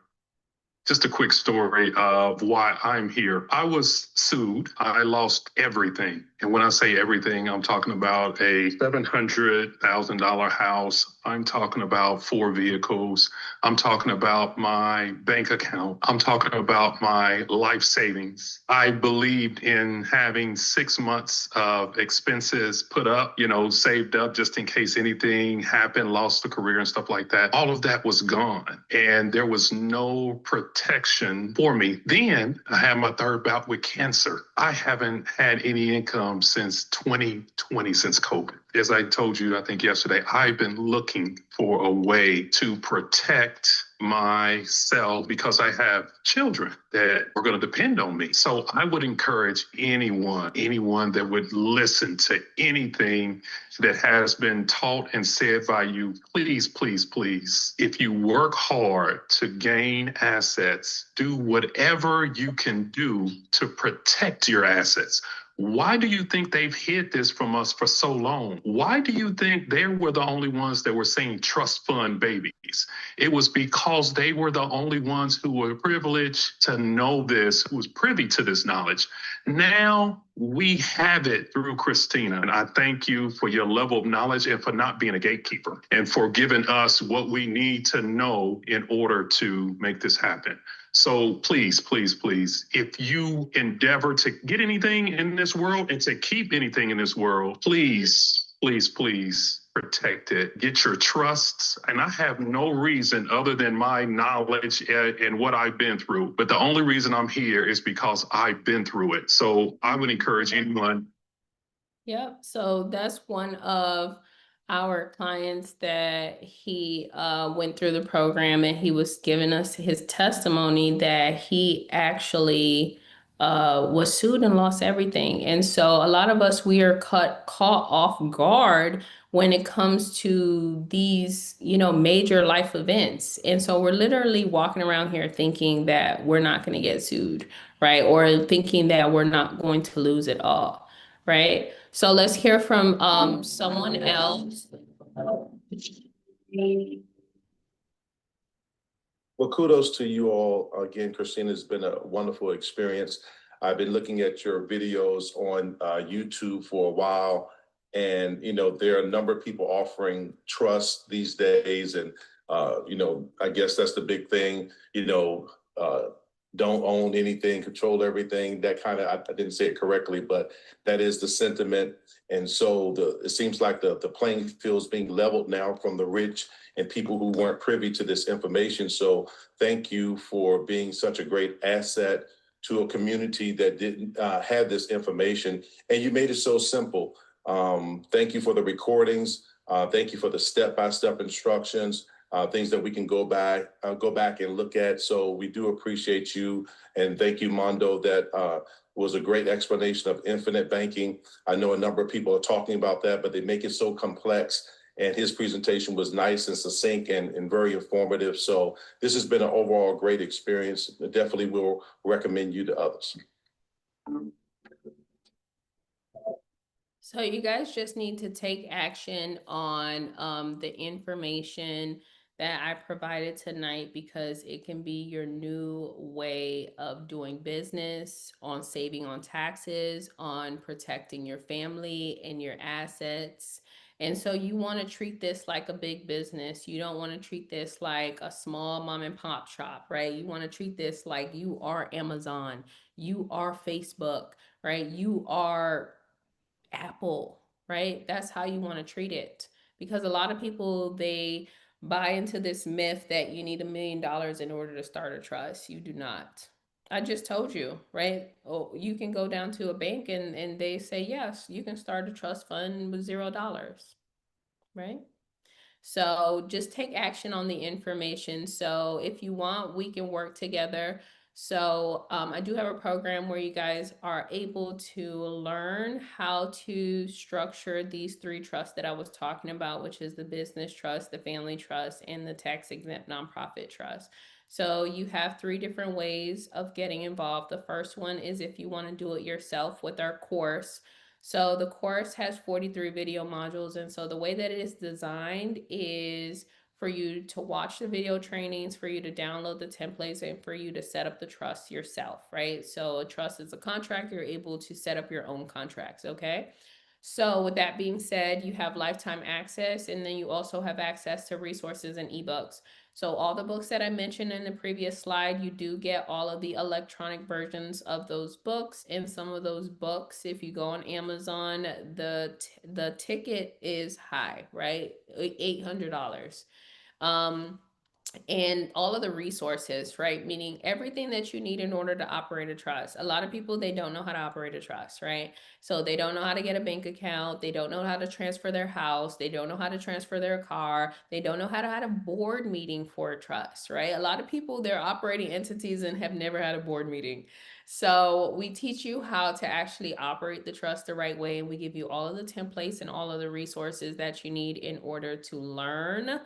Just a quick story of why I'm here. I was sued. I lost everything. And when I say everything, I'm talking about a $700,000 house. I'm talking about 4 vehicles. I'm talking about my bank account. I'm talking about my life savings. I believed in having 6 months of expenses put up, saved up just in case anything happened, lost a career and stuff like that. All of that was gone. And there was no protection for me. Then I had my third bout with cancer. I haven't had any income since 2020, since COVID. As I told you, I think yesterday, I've been looking for a way to protect myself because I have children that are going to depend on me. So I would encourage anyone that would listen to anything that has been taught and said by you, please, please, please, if you work hard to gain assets, do whatever you can do to protect your assets. Why do you think they've hid this from us for so long? Why do you think they were the only ones that were saying trust fund babies? It was because they were the only ones who were privileged to know this, who was privy to this knowledge. Now we have it through Christina. And I thank you for your level of knowledge and for not being a gatekeeper and for giving us what we need to know in order to make this happen. So please, please, please, if you endeavor to get anything in this world and to keep anything in this world, please, please, please protect it. Get your trusts. And I have no reason other than my knowledge and what I've been through. But the only reason I'm here is because I've been through it. So I would encourage anyone. Yep. So that's one of our clients that he went through the program, and he was giving us his testimony that he actually was sued and lost everything. And so a lot of us, we are caught off guard when it comes to these, major life events. And so we're literally walking around here thinking that we're not going to get sued, right? Or thinking that we're not going to lose it all, right? So let's hear from someone else. Well, kudos to you all. Again, Christina, it's been a wonderful experience. I've been looking at your videos on YouTube for a while, and there are a number of people offering trust these days, and I guess that's the big thing. Don't own anything, control everything. That kind of, I didn't say it correctly, but that is the sentiment. And so it seems like the playing field is being leveled now from the rich and people who weren't privy to this information. So thank you for being such a great asset to a community that didn't have this information. And you made it so simple. Thank you for the recordings. Thank you for the step-by-step instructions, things that we can go back and look at. So we do appreciate you. And thank you, Mondo. That was a great explanation of infinite banking. I know a number of people are talking about that, but they make it so complex. And his presentation was nice and succinct and very informative. So this has been an overall great experience. I definitely will recommend you to others. So you guys just need to take action on the information that I provided tonight, because it can be your new way of doing business, on saving on taxes, on protecting your family and your assets. And so you want to treat this like a big business. You don't want to treat this like a small mom and pop shop, right? You want to treat this like you are Amazon, you are Facebook, right? You are Apple, right? That's how you want to treat it. Because a lot of people, they buy into this myth that you need $1 million in order to start a trust. You do not. I just told you, right? Oh, you can go down to a bank and they say, yes, you can start a trust fund with $0, right? So just take action on the information. So if you want, we can work together. So I do have a program where you guys are able to learn how to structure these 3 trusts that I was talking about, which is the business trust, the family trust, and the tax exempt nonprofit trust. So you have 3 different ways of getting involved. The first one is if you want to do it yourself with our course. So the course has 43 video modules. And so the way that it is designed is for you to watch the video trainings, for you to download the templates, and for you to set up the trust yourself, right? So a trust is a contract. You're able to set up your own contracts, okay? So with that being said, you have lifetime access, and then you also have access to resources and ebooks. So all the books that I mentioned in the previous slide, you do get all of the electronic versions of those books. And some of those books, if you go on Amazon, the ticket is high, right? $800. And all of the resources, right? Meaning everything that you need in order to operate a trust. A lot of people, they don't know how to operate a trust, right? So they don't know how to get a bank account. They don't know how to transfer their house. They don't know how to transfer their car. They don't know how to have a board meeting for a trust, right? A lot of people, they're operating entities and have never had a board meeting. So we teach you how to actually operate the trust the right way. And we give you all of the templates and all of the resources that you need in order to learn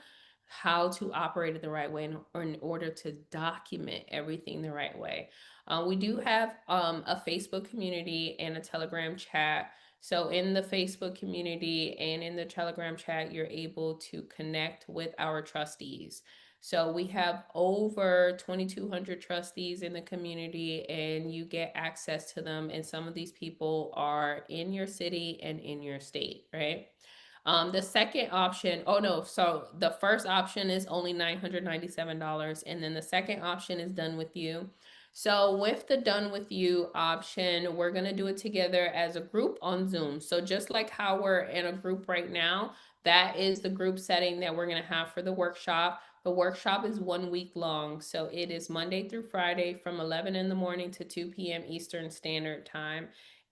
how to operate it the right way, or in order to document everything the right way. We do have a Facebook community and a Telegram chat. So in the Facebook community and in the Telegram chat, you're able to connect with our trustees. So we have over 2,200 trustees in the community, and you get access to them. And some of these people are in your city and in your state, right? The second option, oh no, so the first option is only $997, and then the second option is done with you. So with the done with you option, we're gonna do it together as a group on Zoom. So just like how we're in a group right now, that is the group setting that we're gonna have for the workshop. The workshop is 1 week long, so it is Monday through Friday from 11 in the morning to 2 p.m. Eastern Standard Time.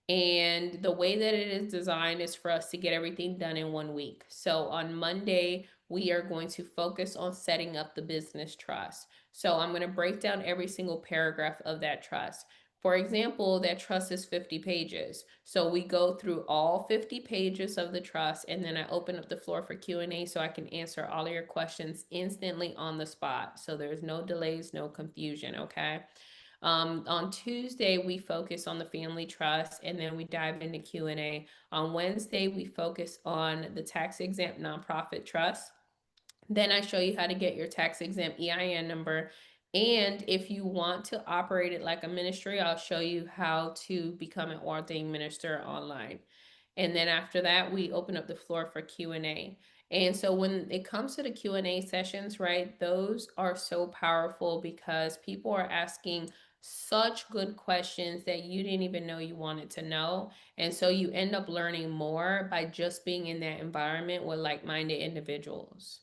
And the way that it is designed is for us to get everything done in 1 week. So on Monday, we are going to focus on setting up the business trust. So I'm going to break down every single paragraph of that trust. For example, that trust is 50 pages. So we go through all 50 pages of the trust, and then I open up the floor for Q&A so I can answer all of your questions instantly on the spot. So there's no delays, no confusion, okay? On Tuesday, we focus on the family trust, and then we dive into Q&A. On Wednesday, we focus on the tax-exempt nonprofit trust. Then I show you how to get your tax-exempt EIN number. And if you want to operate it like a ministry, I'll show you how to become an ordained minister online. And then after that, we open up the floor for Q&A. And so when it comes to the Q&A sessions, right, those are so powerful because people are asking such good questions that you didn't even know you wanted to know. And so you end up learning more by just being in that environment with like-minded individuals.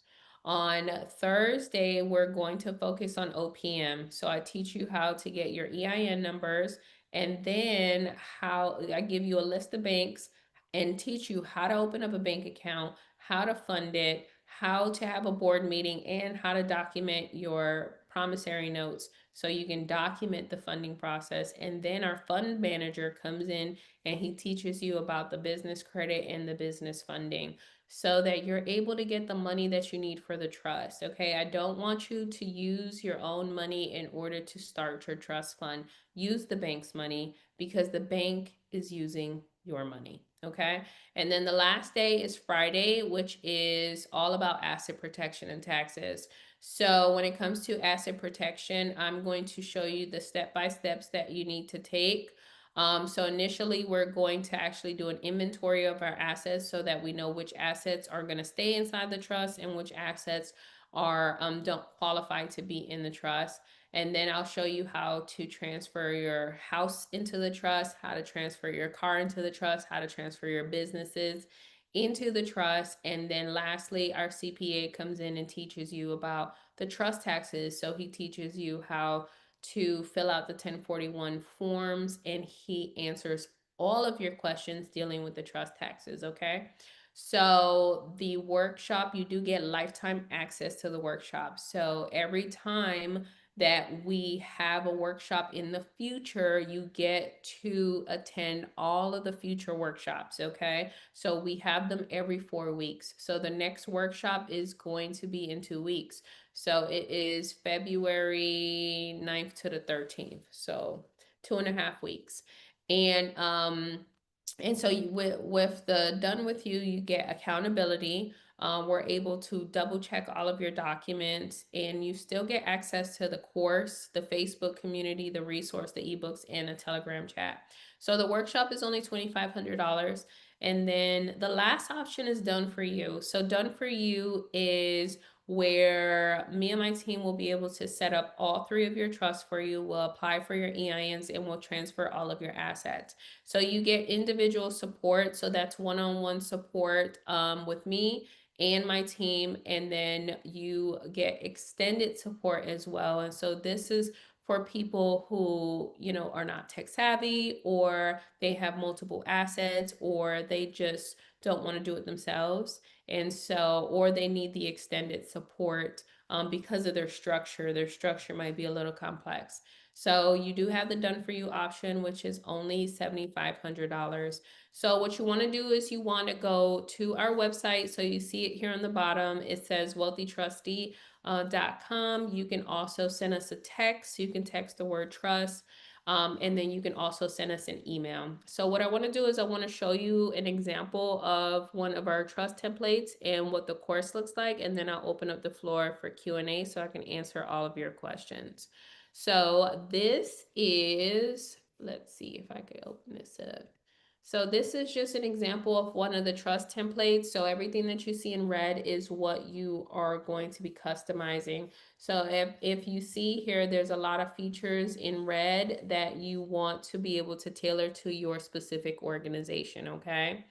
On Thursday, we're going to focus on OPM. So I teach you how to get your EIN numbers, and then how I give you a list of banks and teach you how to open up a bank account, how to fund it, how to have a board meeting, and how to document your promissory notes so you can document the funding process. And then our fund manager comes in and he teaches you about the business credit and the business funding so that you're able to get the money that you need for the trust. Okay, I don't want you to use your own money in order to start your trust fund. Use the bank's money because the bank is using your money. Okay, and then the last day is Friday, which is all about asset protection and taxes. So when it comes to asset protection, I'm going to show you the step-by-steps that you need to take. So initially, we're going to actually do an inventory of our assets so that we know which assets are going to stay inside the trust and which assets are don't qualify to be in the trust. And then I'll show you how to transfer your house into the trust, how to transfer your car into the trust, how to transfer your businesses into the trust. And then lastly, our CPA comes in and teaches you about the trust taxes. So he teaches you how to fill out the 1041 forms, and he answers all of your questions dealing with the trust taxes, okay? So the workshop, you do get lifetime access to the workshop. So every time that we have a workshop in the future, you get to attend all of the future workshops, okay? So we have them every 4 weeks. So the next workshop is going to be in 2 weeks. So it is February 9th to the 13th. So 2.5 weeks. And so with the done with you, you get accountability. We're able to double check all of your documents, and you still get access to the course, the Facebook community, the resource, the ebooks, and a Telegram chat. So the workshop is only $2,500. And then the last option is done for you. So done for you is where me and my team will be able to set up all 3 of your trusts for you. We'll apply for your EINs and we'll transfer all of your assets. So you get individual support. So that's one-on-one support with me and my team. And then you get extended support as well. And so this is for people who, you know, are not tech savvy, or they have multiple assets, or they just don't want to do it themselves. And so, or they need the extended support because of their structure. Their structure might be a little complex. So you do have the done for you option, which is only $7,500. So what you want to do is you want to go to our website. So you see it here on the bottom. It says wealthytrustee.com. You can also send us a text. You can text the word trust. And then you can also send us an email. So what I want to do is I want to show you an example of one of our trust templates and what the course looks like. And then I'll open up the floor for Q&A so I can answer all of your questions. So this is, let's see if I can open this up. So this is just an example of one of the trust templates. So everything that you see in red is what you are going to be customizing. So if you see here, there's a lot of features in red that you want to be able to tailor to your specific organization, okay?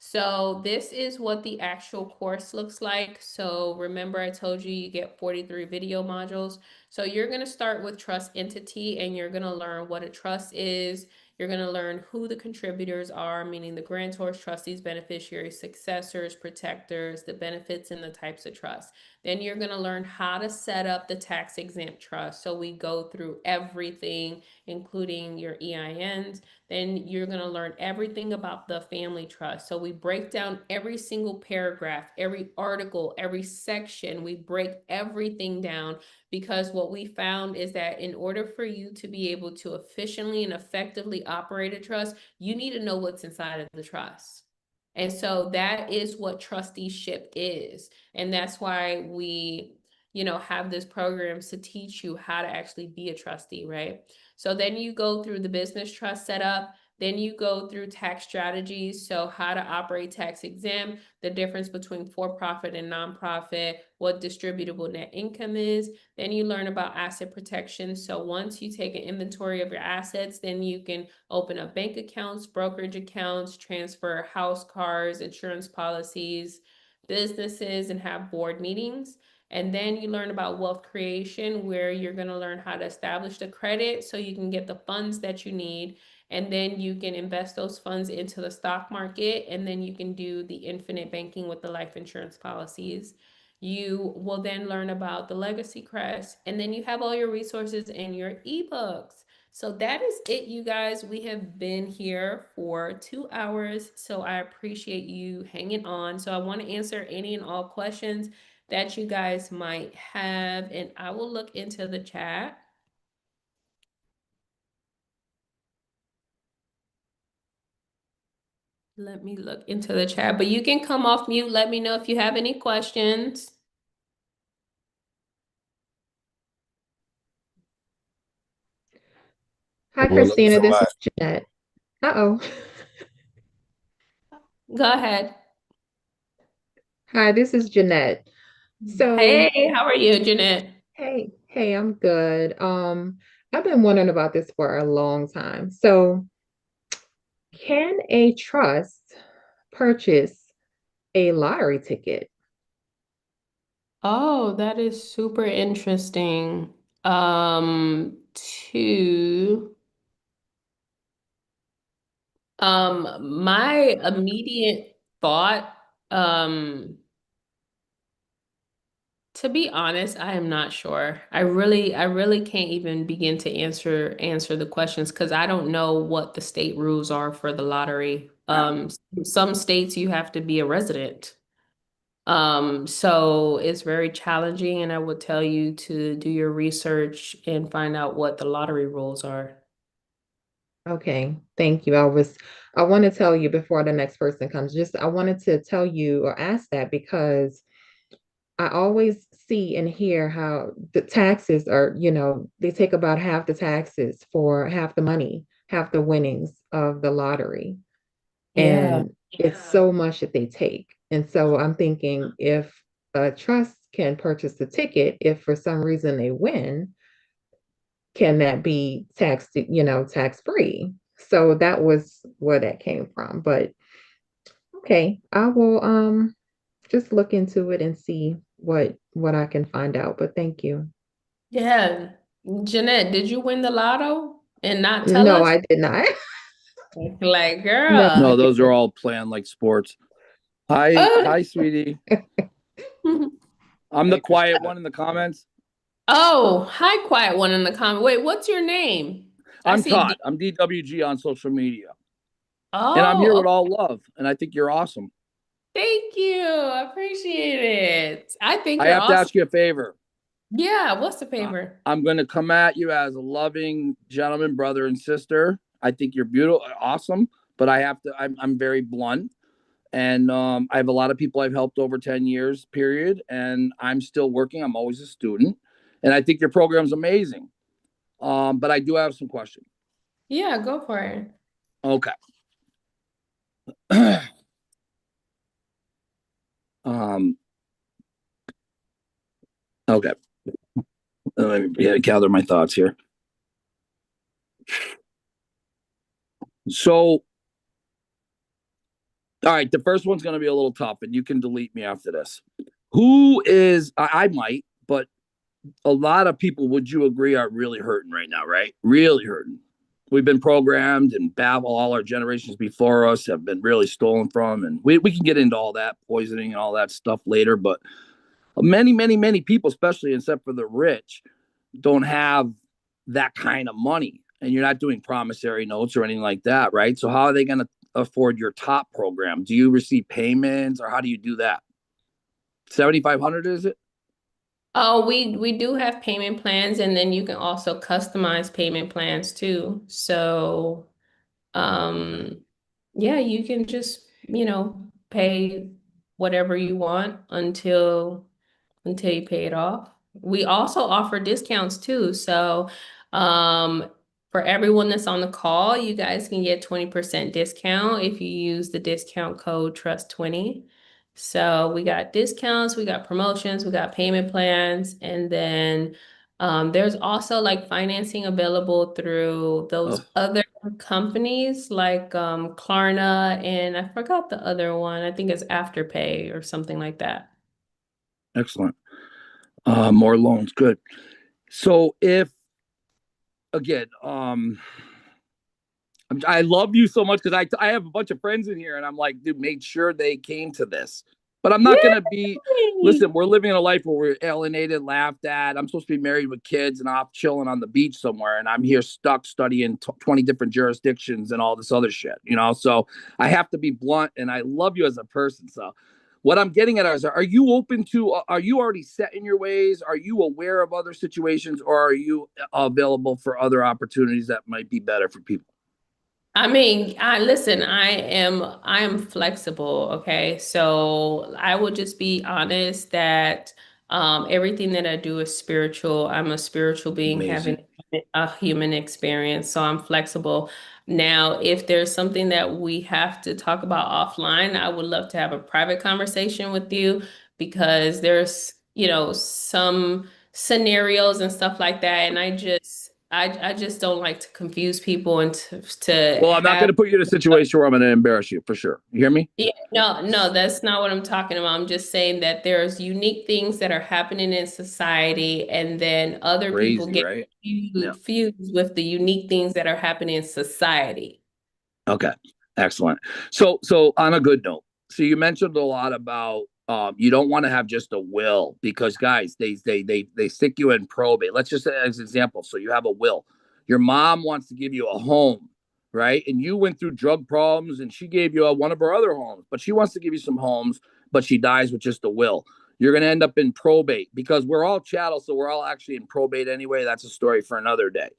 So this is what the actual course looks like. So remember I told you you get 43 video modules. So you're going to start with trust entity, and you're going to learn what a trust is. You're going to learn who the contributors are, meaning the grantors, trustees, beneficiaries, successors, protectors, the benefits, and the types of trust. Then you're going to learn how to set up the tax exempt trust. So we go through everything, including your EINs. Then you're going to learn everything about the family trust. So we break down every single paragraph, every article, every section. We break everything down, because what we found is that in order for you to be able to efficiently and effectively operate a trust, you need to know what's inside of the trust. And so that is what trusteeship is. And that's why we, have this programs to teach you how to actually be a trustee, right? So then you go through the business trust setup. Then you go through tax strategies, so how to operate tax exempt, the difference between for-profit and nonprofit, what distributable net income is. Then you learn about asset protection. So once you take an inventory of your assets, then you can open up bank accounts, brokerage accounts, transfer house, cars, insurance policies, businesses, and have board meetings. And then you learn about wealth creation, where you're going to learn how to establish the credit so you can get the funds that you need. And then you can invest those funds into the stock market. And then you can do the infinite banking with the life insurance policies. You will then learn about the legacy crest. And then you have all your resources in your ebooks. So that is it, you guys. We have been here for 2 hours. So I appreciate you hanging on. So I want to answer any and all questions that you guys might have, and I will look into the chat. Let me look into the chat, but you can come off mute. Let me know if you have any questions. Hi, We're looking Christina. for This live. is Jeanette. Uh-oh. Go ahead. Hi, this is Jeanette. So, Hey, how are you, Jeanette? hey, I'm good. I've been wondering about this for a long time. So, can a trust purchase a lottery ticket? Oh, that is super interesting. To my immediate thought, to be honest, I am not sure. I really can't even begin to answer the questions, because I don't know what the state rules are for the lottery. Some states you have to be a resident. So it's very challenging, and I would tell you to do your research and find out what the lottery rules are. Okay, thank you. I want to tell you before the next person comes, I wanted to tell you or ask that because I always see and hear how the taxes are, they take about half the taxes for half the money, half the winnings of the lottery. Yeah. And it's so much that they take. And so I'm thinking, if a trust can purchase the ticket, if for some reason they win, can that be taxed, tax free? So that was where that came from. But okay, I will just look into it and see what I can find out. But thank you. Yeah. Jeanette, did you win the lotto and not tell No, us? I did not. Like, No, girl. I No, those are didn't. all planned like sports. Hi, Oh. hi, sweetie. I'm the quiet one in the comments. Oh, hi, quiet one in the comment. Wait, what's your name? I I'm see Todd. I'm DWG on social media. And I'm here Oh, with all love. And I think you're awesome. thank you. I appreciate it. I think I you're have to awesome. ask you a favor. Yeah, what's the favor? I'm going to come at you as a loving gentleman, brother, and sister. I think you're beautiful, awesome. But I'm very blunt. And I have a lot of people I've helped over 10 years, period. And I'm still working. I'm always a student. And I think your program's amazing. But I do have some questions. Yeah, go for it. Okay. Okay. Let me gather my thoughts here. So, all right, the first one's going to be a little tough, and you can delete me after this. Who is, I might, but a lot of people, would you agree, are really hurting right now, right? Really hurting. we've been programmed, and Babel, all our generations before us have been really stolen from. And we can get into all that poisoning and all that stuff later. But many people, especially except for the rich, don't have that kind of money. And you're not doing promissory notes or anything like that, right? So how are they going to afford your top program? Do you receive payments, or how do you do that? 7,500, is it? Oh, we do have payment plans, and then you can also customize payment plans too. So, yeah, you can just, pay whatever you want until you pay it off. We also offer discounts too. So, for everyone that's on the call, you guys can get 20% discount if you use the discount code TRUST20. So we got discounts, we got promotions, we got payment plans, and then there's also like financing available through those other companies like Klarna, and I forgot the other one. I think it's Afterpay or something like that. Excellent. More loans, good. So if again, I love you so much because I have a bunch of friends in here, and I'm like, dude, make sure they came to this. But I'm not gonna be. Listen, we're living in a life where we're alienated, laughed at. I'm supposed to be married with kids and off chilling on the beach somewhere, and I'm here stuck studying 20 different jurisdictions and all this other shit. So I have to be blunt, and I love you as a person. So what I'm getting at is, are you open to? Are you already set in your ways? Are you aware of other situations, or are you available for other opportunities that might be better for people? I mean, listen, I am flexible, okay? So I will just be honest that everything that I do is spiritual. I'm a spiritual being Amazing. having a human experience, so I'm flexible. Now, if there's something that we have to talk about offline, I would love to have a private conversation with you because there's, some scenarios and stuff like that, and I just don't like to confuse people and to Well, I'm not going have. to put you in a situation where I'm going to embarrass you for sure. You hear me? Yeah, no, that's not what I'm talking about. I'm just saying that there's unique things that are happening in society, and then other people Crazy, get right? Yeah. fused with the unique things that are happening in society. Okay. Excellent. So on a good note, so you mentioned a lot about you don't want to have just a will because guys, they stick you in probate. Let's just say as an example. So you have a will. Your mom wants to give you a home, right? And you went through drug problems, and she gave you one of her other homes, but she wants to give you some homes, but she dies with just a will. You're going to end up in probate because we're all chattel, so we're all actually in probate anyway. That's a story for another day.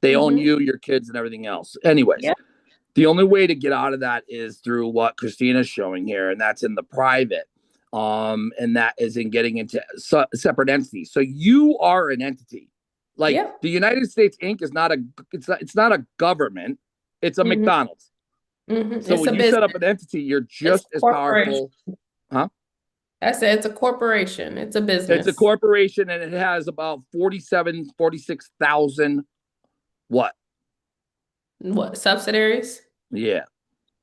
They own you, your kids, and everything else. Anyways, Yeah. the only way to get out of that is through what Christina's showing here, and that's in the private. And that is in getting into separate entities. So you are an entity. Like Yeah. the United States Inc. is not it's not a government. It's a McDonald's. So It's when a you business. set up an entity, you're just as powerful. Huh? I said it's a corporation. It's a business. It's a corporation, and it has about 46,000 what? What, subsidiaries? Yeah.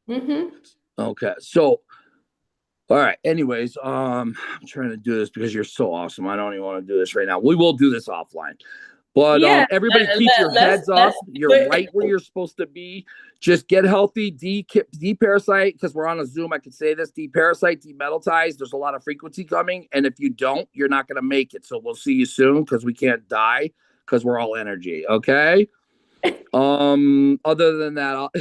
Mm-hmm. Okay. So all right. Anyways, I'm trying to do this because you're so awesome. I don't even want to do this right now. We will do this offline. But Yeah. everybody keep your heads up. You're right where you're supposed to be. Just get healthy, deparasite, because we're on a Zoom. I can say this, deparasite, demetallitize. There's a lot of frequency coming. And if you don't, you're not going to make it. So we'll see you soon because we can't die because we're all energy. Okay. Other than that,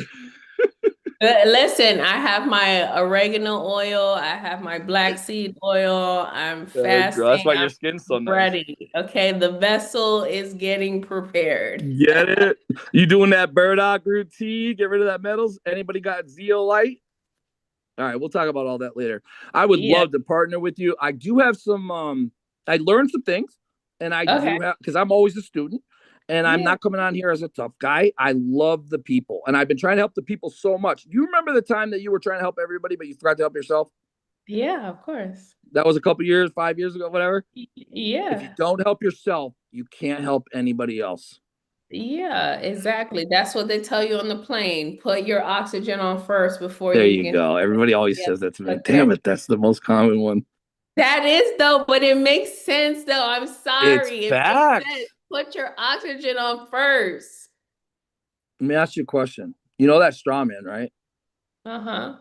Listen, I have my oregano oil. I have my black seed oil. I'm fasting. that's why your I'm skin's so nice. ready. Okay, the vessel is getting prepared. Get it? You doing that burdock routine? Get rid of that metals? Anybody got zeolite? All right, we'll talk about all that later. I would love to partner with you. I do have some I learned some things, and I do have, because I'm always a student, and I'm not coming on here as a tough guy. I love the people, and I've been trying to help the people so much. You remember the time that you were trying to help everybody, but you forgot to help yourself? Yeah, of course. That was a couple years, 5 years ago, whatever. Yeah. If you don't help yourself, you can't help anybody else. Yeah, exactly. That's what they tell you on the plane. Put your oxygen on first before There you you can. go. Everybody always says that to me. Damn it, that's the most common one. That is though, but it makes sense though. I'm sorry. It's facts. Makes sense. Put your oxygen on first. Let me ask you a question. You know that straw man, right? Uh-huh.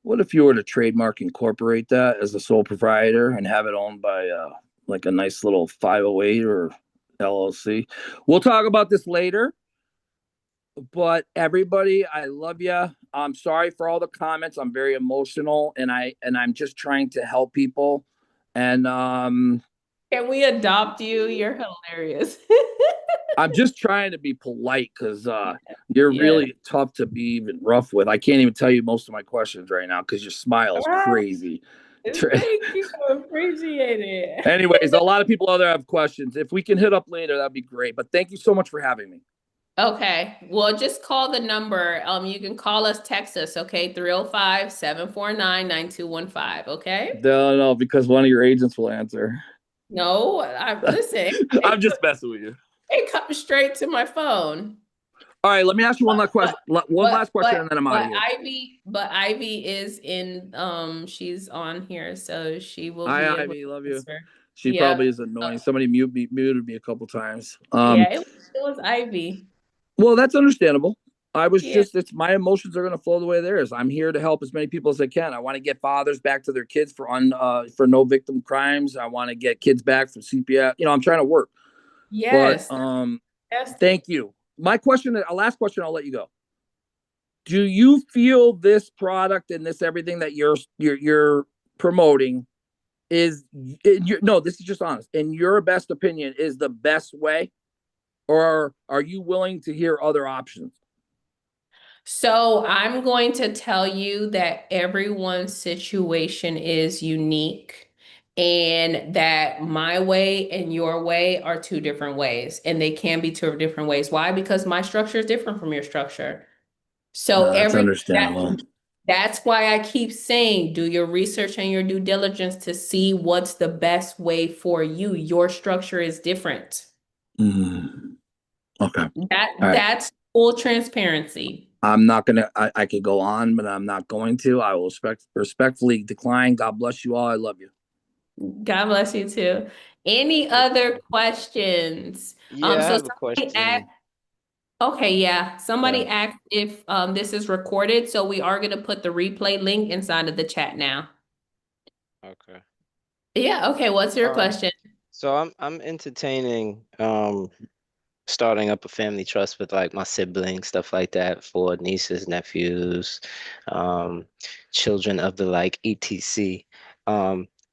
What if you were to trademark incorporate that as a sole proprietor and have it owned by like a nice little 508 or LLC? We'll talk about this later. But everybody, I love you. I'm sorry for all the comments. I'm very emotional, and I'm just trying to help people. And Can we adopt you? You're hilarious. I'm just trying to be polite because you're Yeah. really tough to be even rough with. I can't even tell you most of my questions right now because your smile is crazy. Thank you. Appreciate it. Anyways, a lot of people out there have questions. If we can hit up later, that'd be great. But thank you so much for having me. Okay. Well, just call the number. You can call us, text us, okay? 305-749-9215, okay? No, because one of your agents will answer. No, I listen. I'm just messing with you. It comes straight to my phone. All right, let me ask you one last question. One last question, and then I'm out of here. Ivy is in. She's on here, so she will Hi, be able Ivy. to Love you. answer. She Yep. probably is annoying. Somebody muted me a couple times. Yeah, it was Ivy. Well, that's understandable. I was Yeah. it's my emotions are going to flow the way theirs. I'm here to help as many people as I can. I want to get fathers back to their kids for no victim crimes. I want to get kids back from CPS. I'm trying to work. Yes. But Yes. thank you. My question, last question, I'll let you go. Do you feel this product and this everything that you're promoting is no, this is just honest. In your best opinion, is the best way, or are you willing to hear other options? So I'm going to tell you that everyone's situation is unique and that my way and your way are two different ways, and they can be two different ways. Why? Because my structure is different from your structure. So That's understandable. that's why I keep saying do your research and your due diligence to see what's the best way for you. Your structure is different. Mm, okay. That's full transparency. I'm not gonna. I could go on, but I'm not going to. I will respectfully decline. God bless you all. I love you. God bless you too. Any other questions? Yeah, I So have a somebody asked, question. okay, yeah. Somebody Yeah. asked if this is recorded, so we are gonna put the replay link inside of the chat now. Okay. Yeah, okay, what's your question? So I'm entertaining starting up a family trust with like my siblings, stuff like that, for nieces, nephews, children of the like, etc.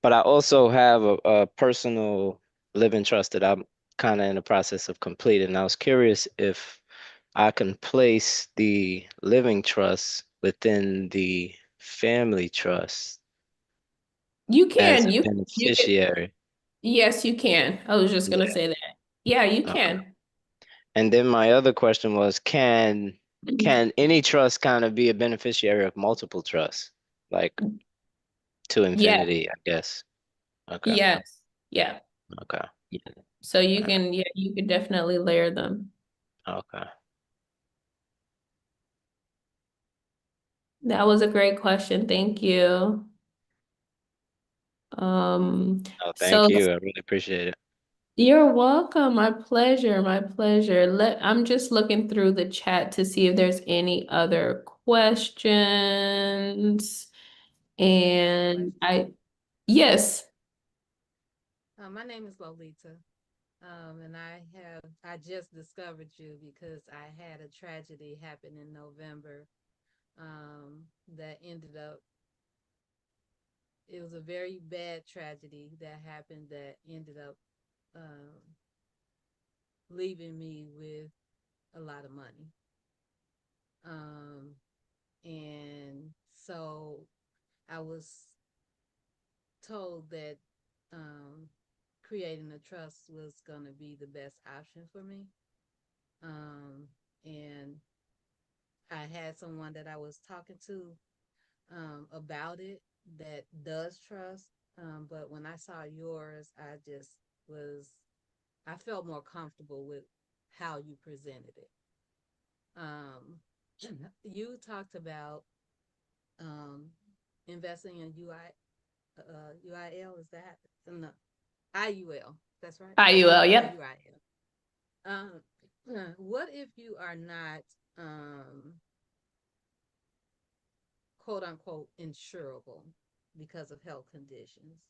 But I also have a personal living trust that I'm kind of in the process of completing. I was curious if I can place the living trust within the family trust You as can, a you can, beneficiary. yes, you can. I was just gonna Yeah. say that. Yeah, you Okay. can. And then my other question was, can any trust kind of be a beneficiary of multiple trusts? Like to Yeah, infinity, I guess. Okay. yes, yeah. Okay. Yeah. So you All right. can, yeah, you can definitely layer them. Okay. That was a great question. Thank you. Oh, thank So you. I really appreciate it. you're welcome. My pleasure. My pleasure. I'm just looking through the chat to see if there's any other questions. And yes. My name is Lolita, and I just discovered you because I had a tragedy happen in November, that ended up, it was a very bad tragedy that happened that ended up leaving me with a lot of money. And so I was told that creating a trust was going to be the best option for me. And I had someone that I was talking to about it that does trust. But when I saw yours, I felt more comfortable with how you presented it. You talked about investing in UIL, is that? No, IUL, that's right. IUL, yep. UIL. What if you are not quote unquote insurable because of health conditions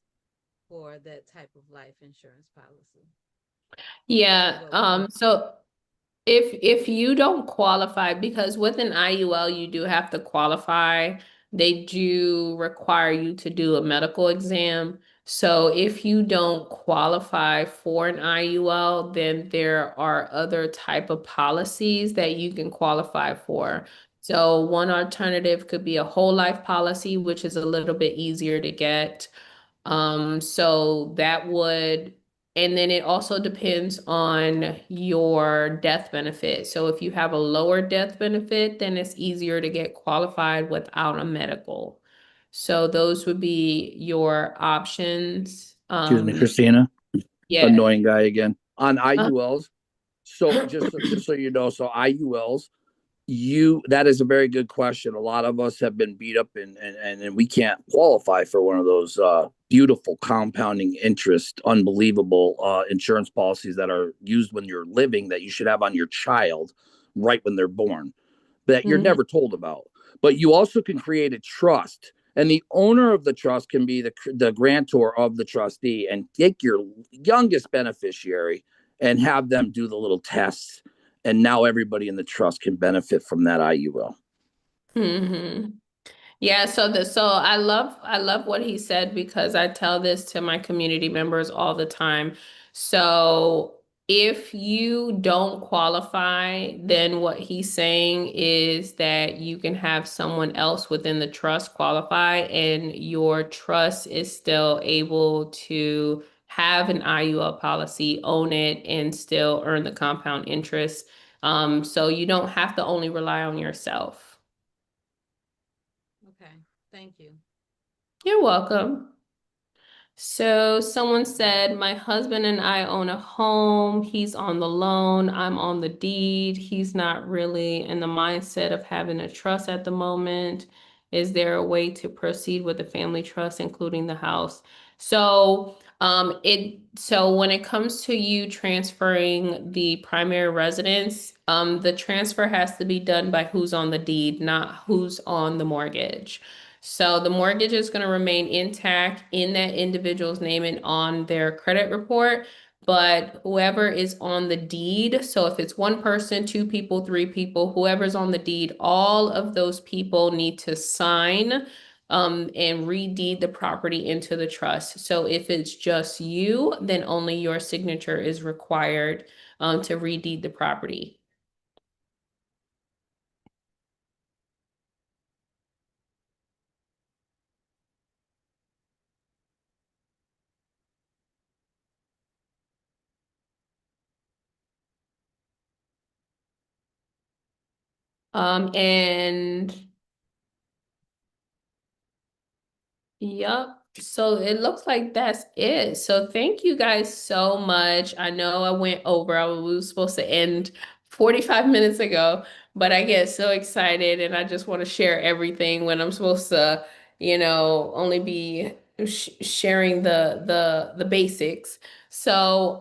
for that type of life insurance policy? Yeah, What would happen? so if you don't qualify, because with an IUL you do have to qualify, they do require you to do a medical exam. So if you don't qualify for an IUL, then there are other type of policies that you can qualify for. So one alternative could be a whole life policy, which is a little bit easier to get. So that would, and then it also depends on your death benefit. So if you have a lower death benefit, then it's easier to get qualified without a medical. So those would be your options. Excuse me, Christina. Yeah. Annoying guy again. On Uh, IULs. So just so you know, so IULs, that is a very good question. A lot of us have been beat up and we can't qualify for one of those beautiful compounding interest, unbelievable insurance policies that are used when you're living that you should have on your child right when they're born that you're mhm. never told about. But you also can create a trust, and the owner of the trust can be the grantor of the trustee, and take your youngest beneficiary and have them do the little tests, and now everybody in the trust can benefit from that IUL. Mhm. Yeah, so I love what he said because I tell this to my community members all the time. So if you don't qualify, then what he's saying is that you can have someone else within the trust qualify and your trust is still able to have an IUL policy, own it, and still earn the compound interest. So you don't have to only rely on yourself. Okay, thank you. You're welcome. So someone said, my husband and I own a home. He's on the loan. I'm on the deed. He's not really in the mindset of having a trust at the moment. Is there a way to proceed with the family trust, including the house? So when it comes to you transferring the primary residence, the transfer has to be done by who's on the deed, not who's on the mortgage. So the mortgage is going to remain intact in that individual's name and on their credit report. But whoever is on the deed, so if it's one person, two people, three people, whoever's on the deed, all of those people need to sign and redeed the property into the trust. So if it's just you, then only your signature is required to redeed the property. And yep. So it looks like that's it. So thank you guys so much. I know I went over. We were supposed to end 45 minutes ago, but I get so excited and I just want to share everything when I'm supposed to, only be sharing the basics. So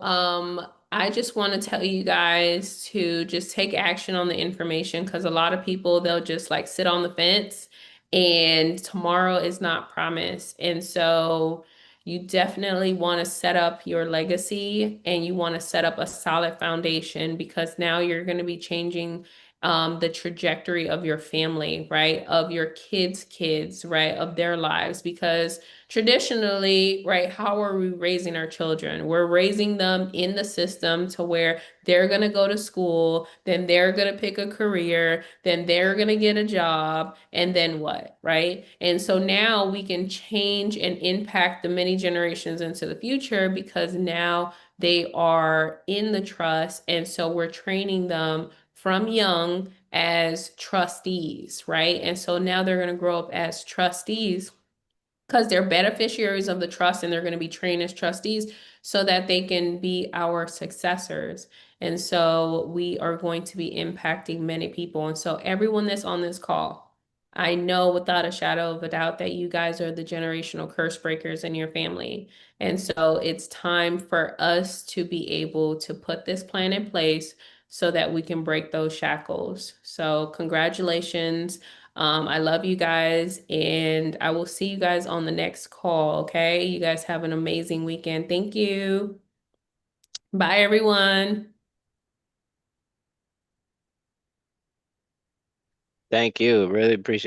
I just want to tell you guys to just take action on the information because a lot of people they'll just like sit on the fence and tomorrow is not promised. And so you definitely want to set up your legacy and you want to set up a solid foundation because now you're going to be changing the trajectory of your family, right? Of your kids, right? Of their lives. Because traditionally, right, how are we raising our children? We're raising them in the system to where they're going to go to school, then they're going to pick a career, then they're going to get a job, and then what, right? And so now we can change and impact the many generations into the future because now they are in the trust. And so we're training them from young as trustees, right? And so now they're going to grow up as trustees because they're beneficiaries of the trust and they're going to be trained as trustees so that they can be our successors. And so we are going to be impacting many people. And so everyone that's on this call, I know without a shadow of a doubt that you guys are the generational curse breakers in your family. And so it's time for us to be able to put this plan in place so that we can break those shackles. So congratulations. I love you guys, and I will see you guys on the next call, okay? You guys have an amazing weekend. Thank you. Bye, everyone. Thank you. Really appreciate it.